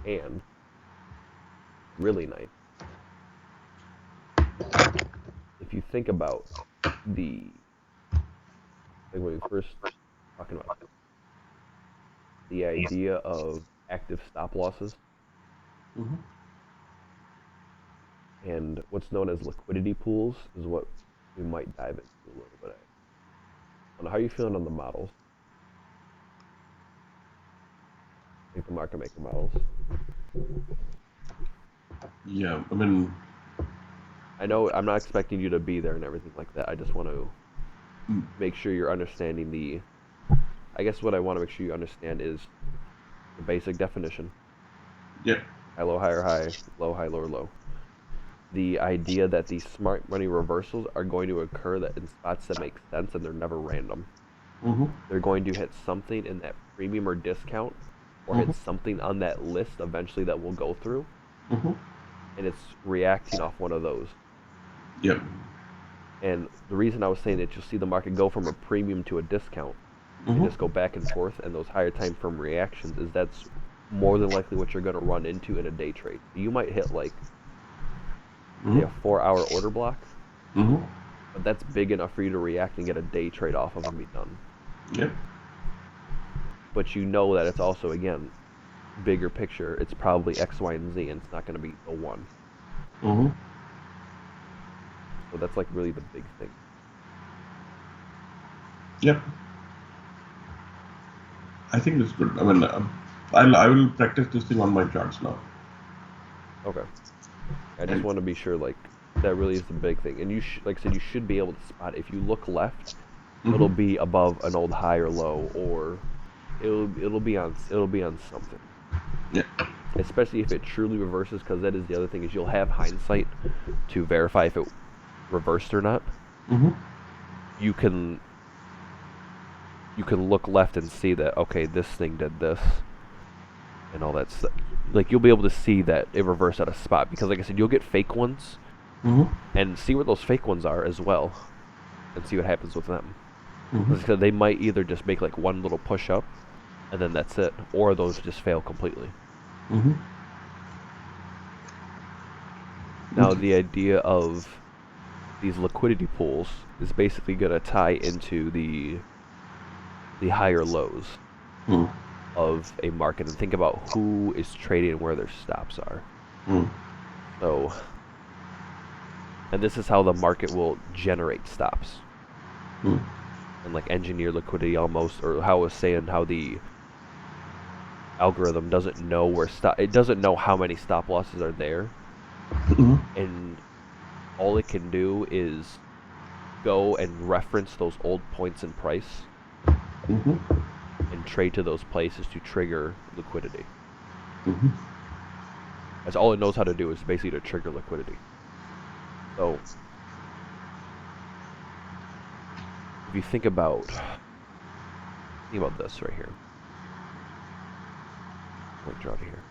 And really nice. If you think about like when we first talking about this, the idea of active stop losses Mm-hmm. and what's known as liquidity pools is what we might dive into a little bit. I don't know how you feeling on the models, like the market maker models. Yeah. I mean, I know I'm not expecting you to be there and everything like that. I just want to mm, make sure you're understanding I guess what I want to make sure you understand is the basic definition: yeah. high, low, higher, high, low, high, lower, low. The idea that these smart money reversals are going to occur that in spots that make sense and they're never random. Mm-hmm. They're going to hit something in that premium or discount, or Mm-hmm. hit something on that list eventually that we'll go through, Mm-hmm. and it's reacting off one of those. Yeah. And the reason I was saying that you'll see the market go from a premium to a discount and Mm-hmm. just go back and forth, and those higher time frame reactions is that's more than likely what you're going to run into in a day trade. You might hit like say a Mm-hmm. 4 hour order block, Mm-hmm. but that's big enough for you to react and get a day trade off of and be done. Yeah. But you know that it's also again bigger picture. It's probably X, Y, and Z, and it's not going to be the one. Mm-hmm. So that's like really the big thing. Yeah. I think it's good. I mean, I will practice this thing on my charts now. Okay. I just And want to be sure like that really is the big thing. And like I said, you should be able to spot if you look left, mm-hmm. it'll be above an old high or low, or it'll be on something. Yeah. Especially if it truly reverses, because that is the other thing is you'll have hindsight to verify if it reversed or not. Mm-hmm. You can look left and see that okay, this thing did this and all that stuff. Like you'll be able to see that it reversed at a spot because, like I said, you'll get fake ones Mm-hmm. and see what those fake ones are as well, and see what happens with them. Mm-hmm. Because they might either just make like one little push up, and then that's it, or those just fail completely. Mm-hmm. Now Okay. the idea of these liquidity pools is basically going to tie into the higher lows Mm-hmm. of a market and think about who is trading and where their stops are. So, and this is how the market will generate stops Mm-hmm. and like engineer liquidity almost, or how I was saying how the algorithm doesn't know it doesn't know how many stop losses are there, Mm-hmm. and all it can do is go and reference those old points in price Mm-hmm. and trade to those places to trigger liquidity. Mm-hmm. That's all it knows how to do is basically to trigger liquidity. So if you think about Think about this right here. Like draw to here.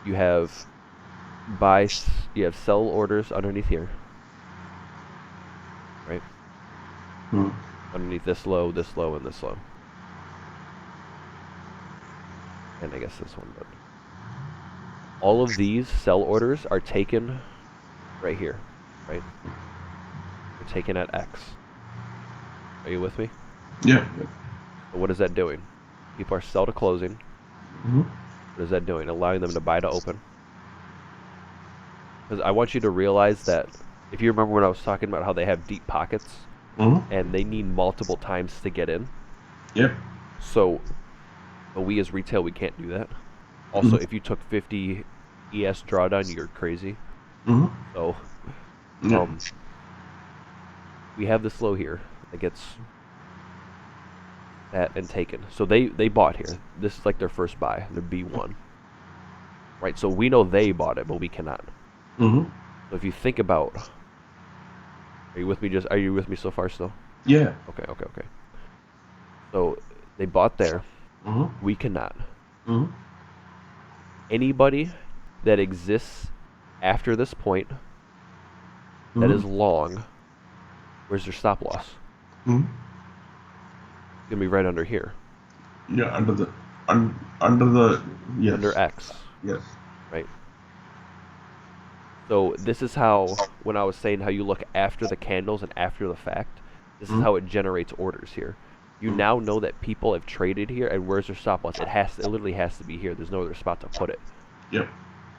You have you have sell orders underneath here, right? Mm-hmm. Underneath this low, and this low. And I guess this one, but all of these sell orders are taken right here, right? They're taken at X. Are you with me? Yeah. So what is that doing? People are sell to closing. Mm-hmm. What is that doing? Allowing them to buy to open. Because I want you to realize that if you remember when I was talking about how they have deep pockets Mm-hmm. and they need multiple times to get in. Yep. So we as retail, we can't do that. Also, if you took 50 ES drawdown, you're crazy. Mm-hmm. So Yeah. we have this low here that gets that and taken. So they bought here. This is like their first buy, their B1. Right? So we know they bought it, but we cannot. Mm-hmm. So if you think about, are you with me so far still? Yeah. Okay. So they bought there. Mm-hmm. We cannot. Mm-hmm. Anybody that exists after this point that is long, where's their stop loss? Mm-hmm. It's gonna be right under here. Yeah, under the yes. Under X. Yes. Right. So this is how, when I was saying how you look after the candles and after the fact, this is how it generates orders here. You now know that people have traded here, and where's their stop loss? It literally has to be here. There's no other spot to put it. Yep.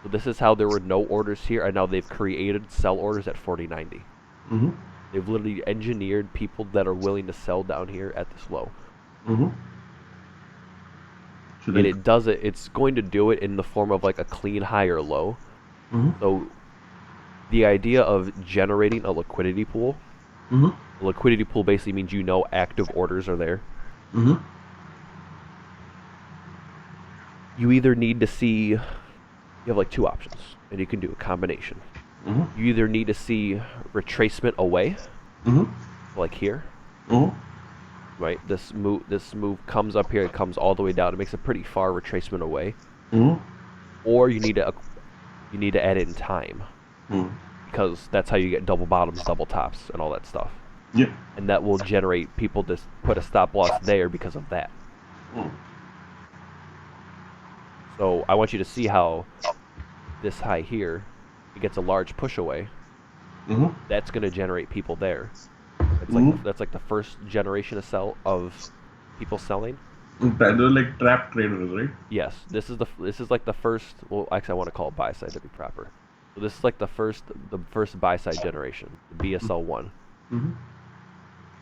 So this is how there were no orders here, and now they've created sell orders at 40.90. Mm-hmm. They've literally engineered people that are willing to sell down here at this low. Mm-hmm. And it does it. It's going to do it in the form of like a clean high or low. Mm-hmm. So the idea of generating a liquidity pool. Mm-hmm. A liquidity pool basically means you know active orders are there. Mm-hmm. You either need to see, you have like two options, and you can do a combination. Mm-hmm. You either need to see retracement away, Mm-hmm. like here, Mm-hmm. right? This move comes up here, it comes all the way down. It makes a pretty far retracement away. Mm-hmm. Or you need to add it in time, because that's how you get double bottoms, double tops, and all that stuff. Yep. And that will generate people to put a stop loss there because of that. Mm. So I want you to see how this high here, it gets a large push away. Mm-hmm. That's going to generate people there. That's like the first generation of people selling. They're like trap traders, right? Yes, this is like the first. Well, actually, I want to call it buy side to be proper. So this is like the first buy side generation, the BSL one. Mm-hmm.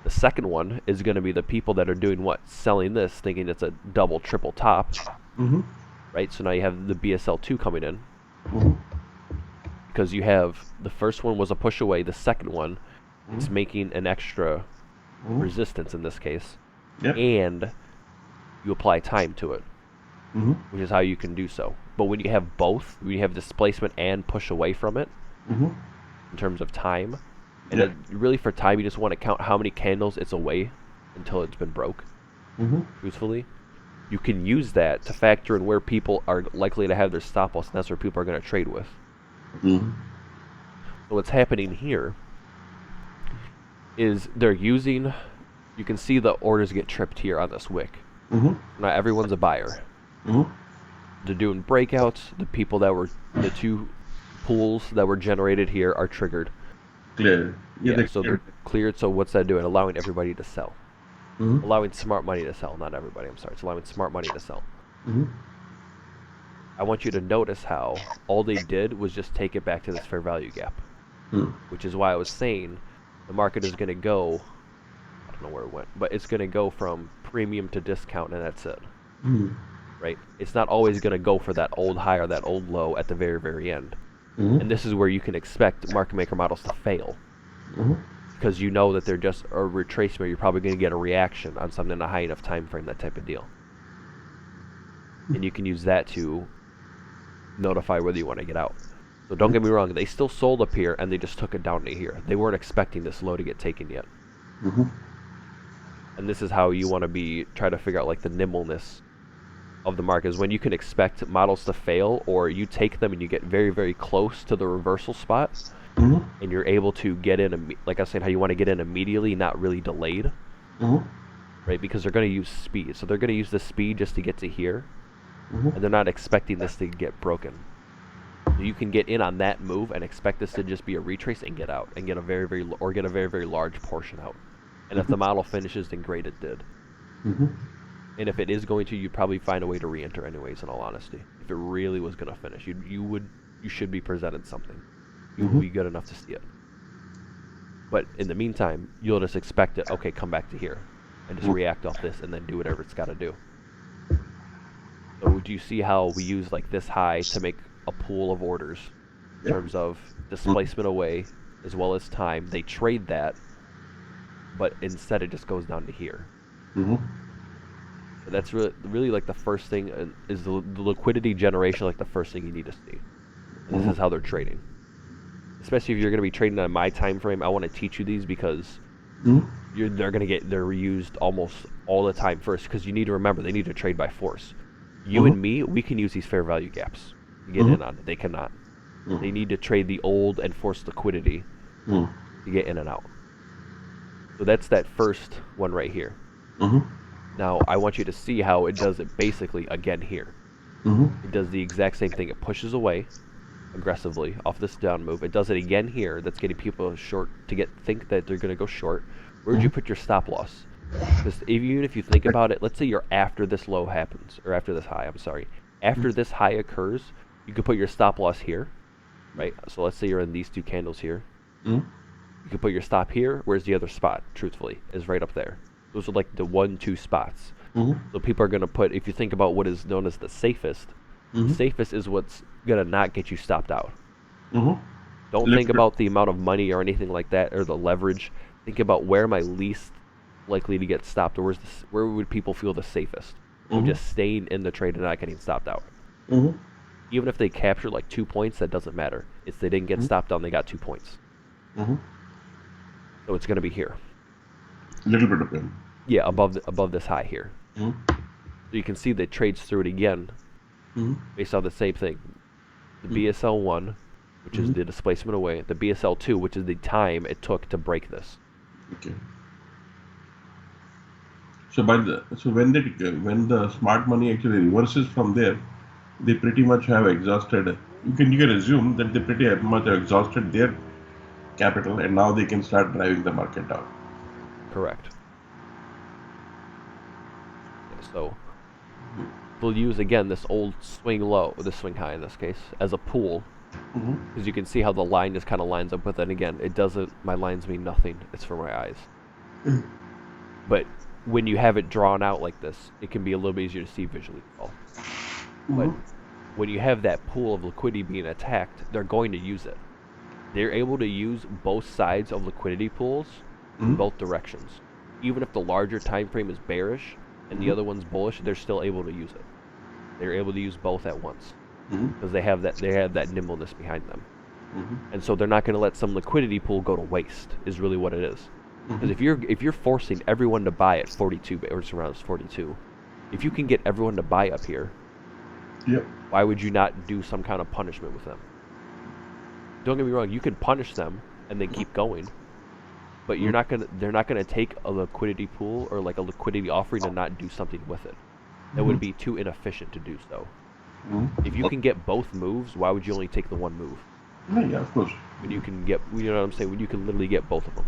The second one is going to be the people that are doing what? Selling this, thinking it's a double, triple top. Mm-hmm. Right? So now you have the BSL2 coming in. Mm-hmm. Because you have, the first one was a push away, the second one is making an extra resistance in this case. Yep. And you apply time to it, which is how you can do so. But when you have both, when you have displacement and push away from it, in terms of time, and really for time, you just want to count how many candles it's away until it's been broke, truthfully. You can use that to factor in where people are likely to have their stop loss, and that's where people are going to trade with. Mm-hmm. So what's happening here is they're using, you can see the orders get tripped here on this wick. Not everyone's a buyer. They're doing breakouts. The people that were, the two pools that were generated here are triggered. Clear. Yeah, so they're cleared. So what's that doing? Allowing everybody to sell. Allowing smart money to sell. Not everybody, I'm sorry. It's allowing smart money to sell. I want you to notice how all they did was just take it back to this fair value gap. Which is why I was saying the market is going to go, I don't know where it went, but it's going to go from premium to discount, and that's it. Right? It's not always going to go for that old high or that old low at the very, very end. And this is where you can expect market maker models to fail. Because you know that they're just a retracement. You're probably going to get a reaction on something in a high enough time frame, that type of deal. And you can use that to notify whether you want to get out. So don't get me wrong, they still sold up here and they just took it down to here. They weren't expecting this low to get taken yet. And And this is how you want to try to figure out like the nimbleness of the market, is when you can expect models to fail, or you take them and you get very, very close to the reversal spot, Mm-hmm. and you're able to get in, like I was saying, how you want to get in immediately, not really delayed, Mm-hmm. right? Because they're going to use speed. So they're going to use the speed just to get to here, Mm-hmm. and they're not expecting this to get broken. So you can get in on that move and expect this to just be a retrace and get out and get a very, very large portion out. And if the model finishes, then great, it did. Mm-hmm. And if it is going to, you'd probably find a way to re-enter anyways, in all honesty. If it really was going to finish, you should be presented something. You will Mm-hmm. be good enough to see it. But in the meantime, you'll just expect it, okay, come back to here, and just react off this, and then do whatever it's got to do. So do you see how we use like this high to make a pool of orders in Yeah. terms of displacement away as well as time? They trade that, but instead it just goes down to here. Mm-hmm. But that's really like the first thing, is the liquidity generation, like the first thing you need to see. And this is how they're trading. Especially if you're going to be trading on my time frame, I want to teach you these because they're reused almost all the time first, because you need to remember they need to trade by force. You and me, we can use these fair value gaps to get in on it. They cannot. They need to trade the old and forced liquidity to get in and out. So that's that first one right here. Now, I want you to see how it does it basically again here. It does the exact same thing. It pushes away aggressively off this down move. It does it again here. That's getting people short to think that they're going to go short. Where'd you put your stop loss? Because even if you think about it, let's say you're after this low happens, or after this high, I'm sorry. After this high occurs, you could put your stop loss here, right? So let's say you're in these two candles here. You could put your stop here. Where's the other spot, truthfully, is right up there. Those are like the 1-2 spots. So people are going to put, if you think about what is known as the safest is what's going to not get you stopped out. Don't think about the amount of money or anything like that, or the leverage. Think about where am I least likely to get stopped, or where would people feel the safest? Of just staying in the trade and not getting stopped out. Even if they capture like 2 points, that doesn't matter. It's they didn't get stopped out, they got 2 points. So it's going to be here. A little bit of them. Yeah, above this high here. So you can see that trades through it again, based on the same thing. The BSL1, which is the displacement away. The BSL2, which is the time it took to break this. Okay. So when the smart money actually reverses from there, they pretty much have exhausted. You can assume that they pretty much have exhausted their capital, and now they can start driving the market down. Correct. So we'll use again this old swing low, this swing high in this case, as a pool, because you can see how the line just kind of lines up with it. Again, it doesn't. My lines mean nothing. It's for my eyes. But when you have it drawn out like this, it can be a little bit easier to see visually. But when you have that pool of liquidity being attacked, they're going to use it. They're able to use both sides of liquidity pools in both directions. Even if the larger time frame is bearish and the other one's bullish, they're still able to use it. They're able to use both at once because they have that nimbleness behind them. And so they're not going to let some liquidity pool go to waste. Is really what it is. Because if you're forcing everyone to buy at 42 or it's around 42, if you can get everyone to buy up here, why would you not do some kind of punishment with them? Don't get me wrong, you can punish them and then keep going, but they're not gonna take a liquidity pool or like a liquidity offering and not do something with it. That would be too inefficient to do so. If you can get both moves, why would you only take the one move? Yeah, of course. When you can get, you know what I'm saying? When you can literally get both of them.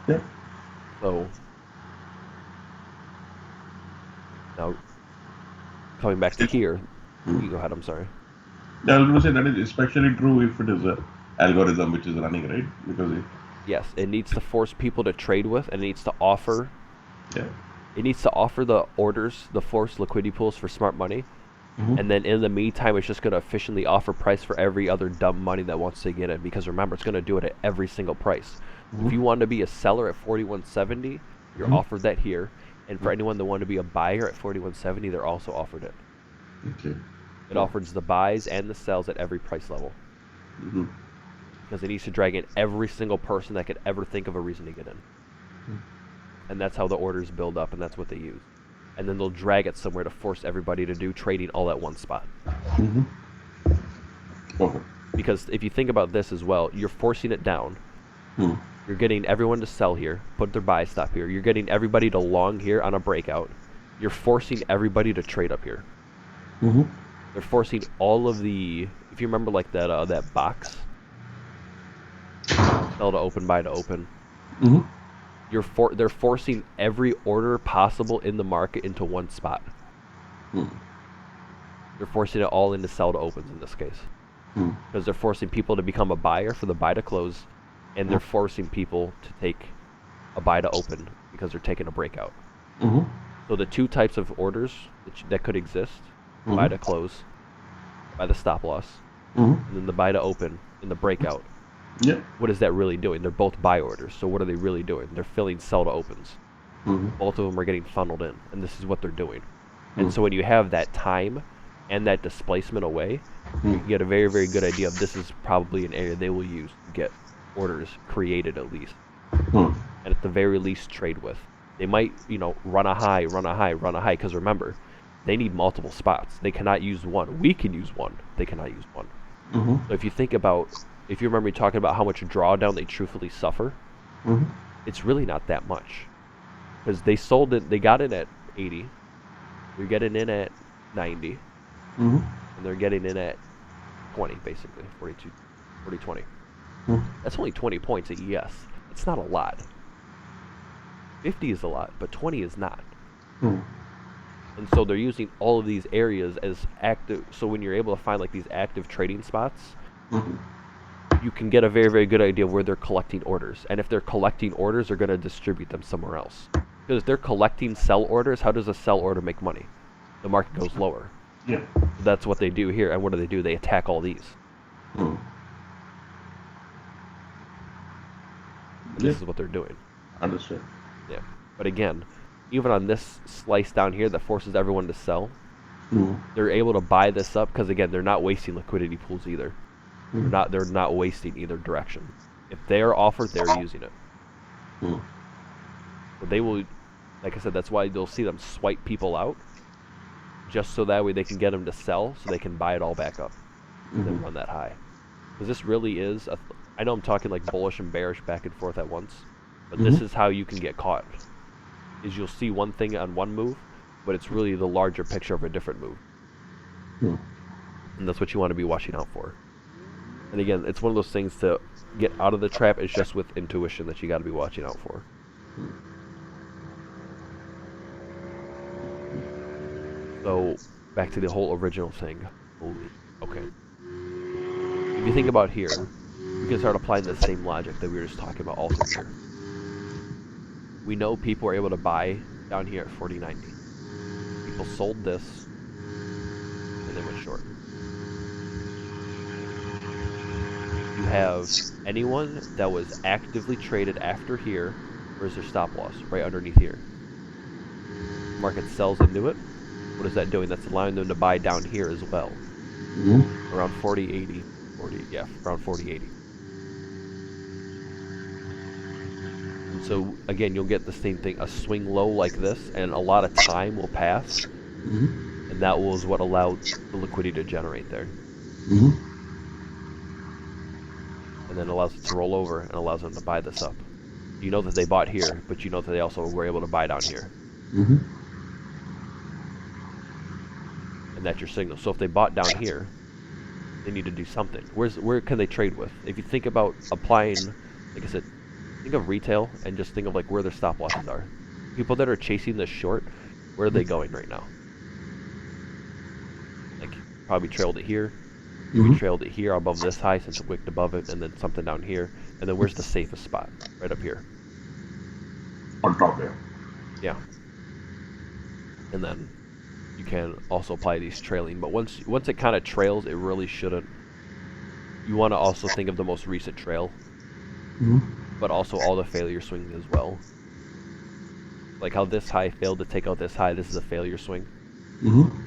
Yeah. So now coming back to here, you go ahead. I'm sorry. I was going to say that is especially true if it is a algorithm which is running, right? Because yes, it needs to force people to trade with, and it needs to offer. Yeah. It needs to offer the orders, the forced liquidity pools for smart money, and then in the meantime, it's just going to efficiently offer price for every other dumb money that wants to get in. Because remember, it's going to do it at every single price. If you want to be a seller at 41.70, you're offered that here, and for anyone that want to be a buyer at 41.70, they're also offered it. Okay. It offers the buys and the sells at every price level. Because it needs to drag in every single person that could ever think of a reason to get in. And that's how the orders build up, and that's what they use. And then they'll drag it somewhere to force everybody to do trading all at one spot. Mm-hmm. Okay. Because if you think about this as well, you're forcing it down. Mm. You're getting everyone to sell here, put their buy stop here. You're getting everybody to long here on a breakout. You're forcing everybody to trade up here. Mm-hmm. They're forcing all of the, if you remember like that box, sell to open, buy to open. Mm-hmm. They're forcing every order possible in the market into one spot. Mm. They're forcing it all into sell to opens in this case. Because they're forcing people to become a buyer for the buy to close, and they're forcing people to take a buy to open because they're taking a breakout. Mm-hmm. So the two types of orders that could exist, buy to close, buy the stop loss, and then the buy to open and the breakout. Yeah. What is that really doing? They're both buy orders. So what are they really doing? They're filling sell to opens. Both of them are getting funneled in, and this is what they're doing. And so when you have that time and that displacement away, you can get a very, very good idea of this is probably an area they will use to get orders created at least. And at the very least trade with. They might, run a high, because remember, they need multiple spots. They cannot use one. We can use one. They cannot use one. So if you think about, if you remember me talking about how much drawdown they truthfully suffer, it's really not that much. Because they sold it, they got it at 80. They're getting in at 90. And they're getting in at 20, basically, 42, 40, 20. That's only 20 points at ES. That's not a lot. 50 is a lot, but 20 is not. And so they're using all of these areas as active. So when you're able to find like these active trading spots, you can get a very, very good idea of where they're collecting orders. And if they're collecting orders, they're going to distribute them somewhere else. Because if they're collecting sell orders, how does a sell order make money? The market goes lower. Yeah. That's what they do here. And what do? They attack all these. And this is what they're doing. Understood. Yeah. But again, even on this slice down here that forces everyone to sell, they're able to buy this up because again, they're not wasting liquidity pools either. They're not wasting either direction. If they are offered, they're using it. So they will, like I said, that's why you'll see them swipe people out, just so that way they can get them to sell, so they can buy it all back up and then run that high. Because this really is, I know I'm talking like bullish and bearish back and forth at once, but this is how you can get caught. Is you'll see one thing on one move, but it's really the larger picture of a different move. And that's what you want to be watching out for. And again, it's one of those things to get out of the trap. It's just with intuition that you got to be watching out for. So back to the whole original thing. Okay. If you think about here, we can start applying the same logic that we were just talking about all through here. We know people are able to buy down here at 40.90. People sold this, and they went short. You have anyone that was actively traded after here, where's their stop loss? Right underneath here. Market sells into it. What is that doing? That's allowing them to buy down here as well. Around 40.80. Around 40.80. And so, again, you'll get the same thing. A swing low like this, and a lot of time will pass. And that was what allowed the liquidity to generate there. And then allows it to roll over and allows them to buy this up. You know that they bought here, but you know that they also were able to buy down here. And that's your signal. So if they bought down here, they need to do something. Where can they trade with? If you think about applying, like I said, think of retail and just think of like where their stop losses are. People that are chasing this short, where are they going right now? Like probably trailed it here. We trailed it here above this high since it wicked above it, and then something down here. And then where's the safest spot? Right up here. On top there. Yeah. And then you can also apply these trailing, but once it kind of trails, it really shouldn't. You want to also think of the most recent trail, but also all the failure swings as well. Like how this high failed to take out this high, this is a failure swing.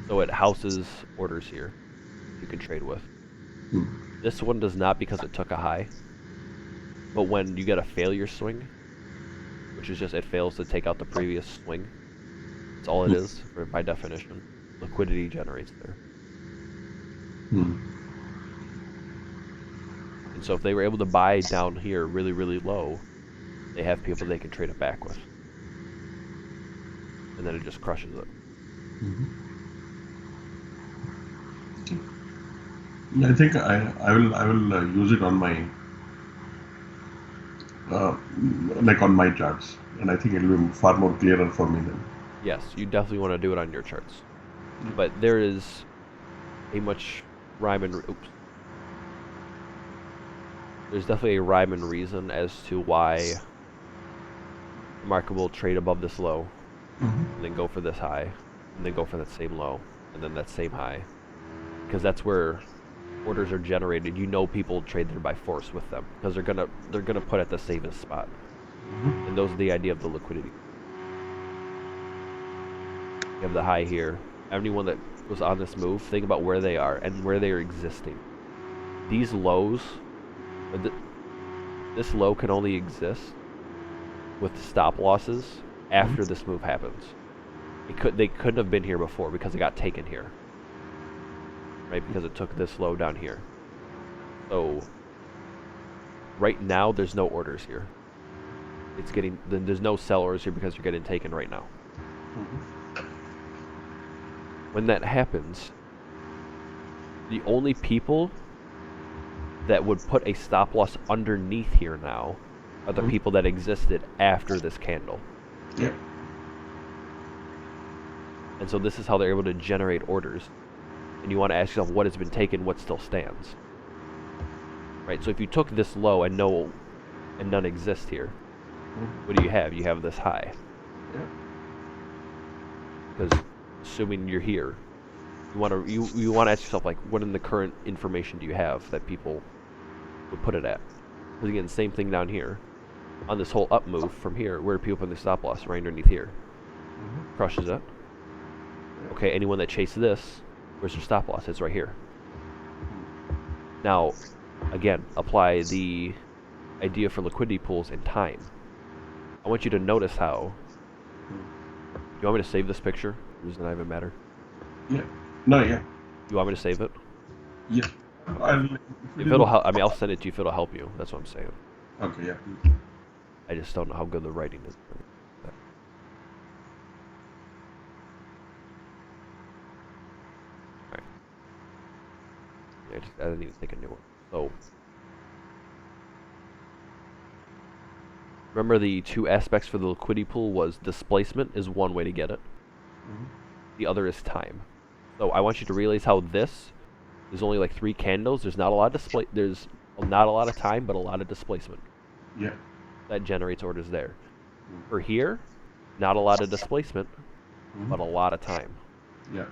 So it houses orders here you can trade with. This one does not because it took a high, but when you get a failure swing, which is just it fails to take out the previous swing. That's all it is, by definition. Liquidity generates there. And so if they were able to buy down here really, really low, they have people they can trade it back with. And then it just crushes it. I think I will use it on my like on my charts, and I think it will be far more clearer for me then. Yes, you definitely want to do it on your charts. But there is a much rhyme and there's definitely a rhyme and reason as to why the market will trade above this low, and then go for this high, and then go for that same low, and then that same high, because that's where orders are generated. You know, people trade there by force with them because they're gonna put at the safest spot, and those are the idea of the liquidity. You have the high here. Anyone that was on this move, think about where they are and where they are existing. These lows, this low can only exist with stop losses after this move happens. They couldn't have been here before because it got taken here, right? Because it took this low down here. So right now there's no orders here. There's no sell orders here because you're getting taken right now. When that happens, the only people that would put a stop loss underneath here now are the people that existed after this candle. Yeah. And so this is how they're able to generate orders. And you want to ask yourself what has been taken, what still stands. Right? So if you took this low and none exist here, what do you have? You have this high. Yeah. Because assuming you're here, you want to ask yourself, like, what in the current information do you have that people would put it at? Because again, same thing down here. On this whole up move from here, where do people put the stop loss? Right underneath here. Crushes it. Okay, anyone that chases this, where's their stop loss? It's right here. Now, again, apply the idea for liquidity pools in time. I want you to notice how. You want me to save this picture? Does it not even matter? Yeah. No, yeah. You want me to save it? Yeah. If it'll help, I mean, I'll send it to you if it'll help you. That's what I'm saying. Okay, yeah. I just don't know how good the writing is. Alright. Yeah, I didn't even think a new one. So, remember the two aspects for the liquidity pool was displacement is one way to get it. The other is time. So I want you to realize how there's only like 3 candles. There's not a lot of there's not a lot of time, but a lot of displacement. Yeah. That generates orders there. For here, not a lot of displacement, but a lot of time. Yeah.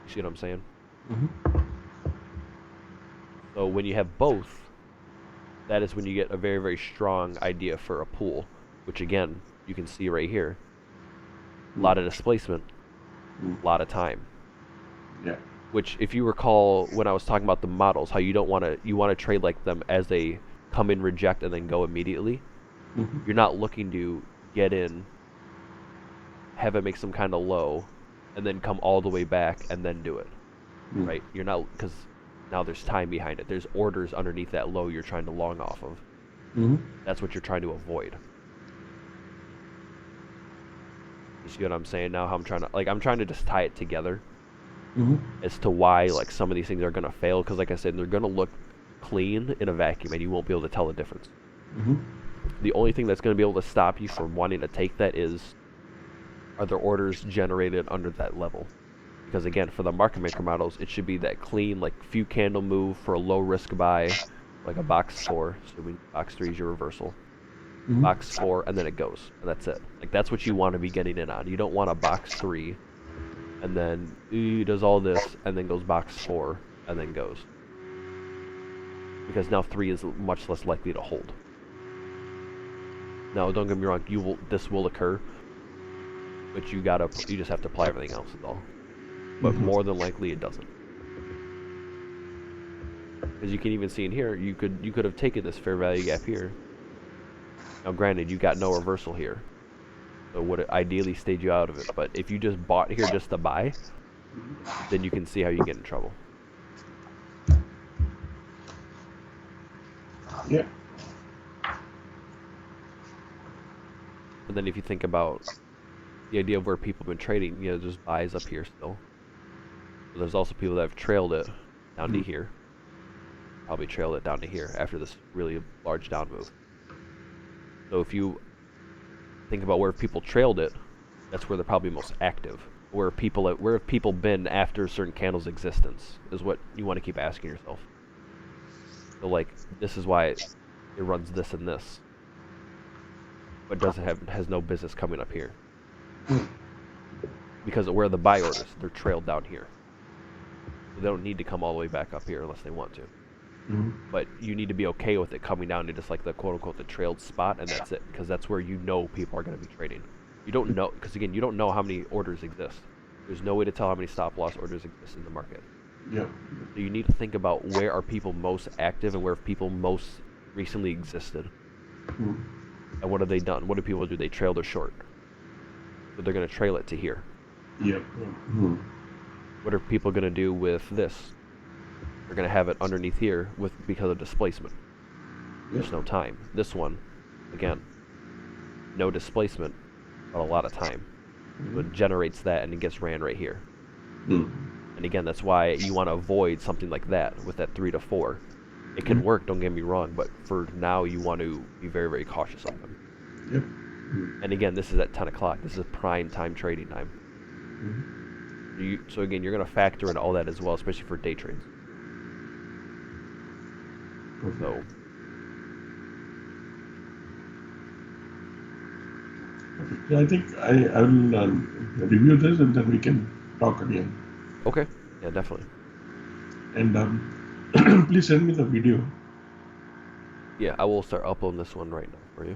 You see what I'm saying? So when you have both, that is when you get a very, very strong idea for a pool, which again, you can see right here. A lot of displacement, a lot of time. Yeah. Which, if you recall, when I was talking about the models, how you want to trade like them as they come in, reject, and then go immediately. You're not looking to get in, have it make some kind of low, and then come all the way back and then do it. Right? You're not, because now there's time behind it. There's orders underneath that low you're trying to long off of. That's what you're trying to avoid. You see what I'm saying now? How I'm trying to just tie it together as to why like some of these things are gonna fail. Because like I said, they're gonna look clean in a vacuum, and you won't be able to tell the difference. The only thing that's gonna be able to stop you from wanting to take that is, are there orders generated under that level? Because again, for the market maker models, it should be that clean, like few candle move for a low risk buy, like a box 4. So box 3 is your reversal. Box 4, and then it goes, and that's it. Like that's what you want to be getting in on. You don't want a box 3, and then he does all this, and then goes box 4, and then goes. Because now 3 is much less likely to hold. Now, don't get me wrong, this will occur, but you just have to apply everything else is all. But more than likely it doesn't. As you can even see in here, you could have taken this fair value gap here, Now, granted, you got no reversal here, so would it ideally stayed you out of it. But if you just bought here just to buy, then you can see how you get in trouble. Yeah. But then if you think about the idea of where people have been trading, there's buys up here still. But there's also people that have trailed it down to here. Probably trailed it down to here after this really large down move. So if you think about where people trailed it, that's where they're probably most active. Where have people been after certain candles' existence is what you want to keep asking yourself. So like this is why it runs this and this, but has no business coming up here because of where the buy orders, they're trailed down here. So they don't need to come all the way back up here unless they want to. But you need to be okay with it coming down to just like the quote unquote the trailed spot, and that's it, because that's where people are going to be trading. You don't know, because again, you don't know how many orders exist. There's no way to tell how many stop loss orders exist in the market. Yeah. So you need to think about where are people most active and where have people most recently existed. And what have they done? What do people do? They trail their short. So they're going to trail it to here. Yeah. What are people going to do with this? They're going to have it underneath here because of displacement. There's no time. This one, again, no displacement, but a lot of time. So it generates that and it gets ran right here. And again, that's why you want to avoid something like that with that 3 to 4. It can work, don't get me wrong, but for now you want to be very, very cautious of them. Yep. And again, this is at 10 o'clock. This is prime time trading time. So again, you're going to factor in all that as well, especially for day trades. So. Yeah, I think I will review this and then we can talk again. Okay. Yeah, definitely. And please send me the video. Yeah, I will start uploading this one right now for you.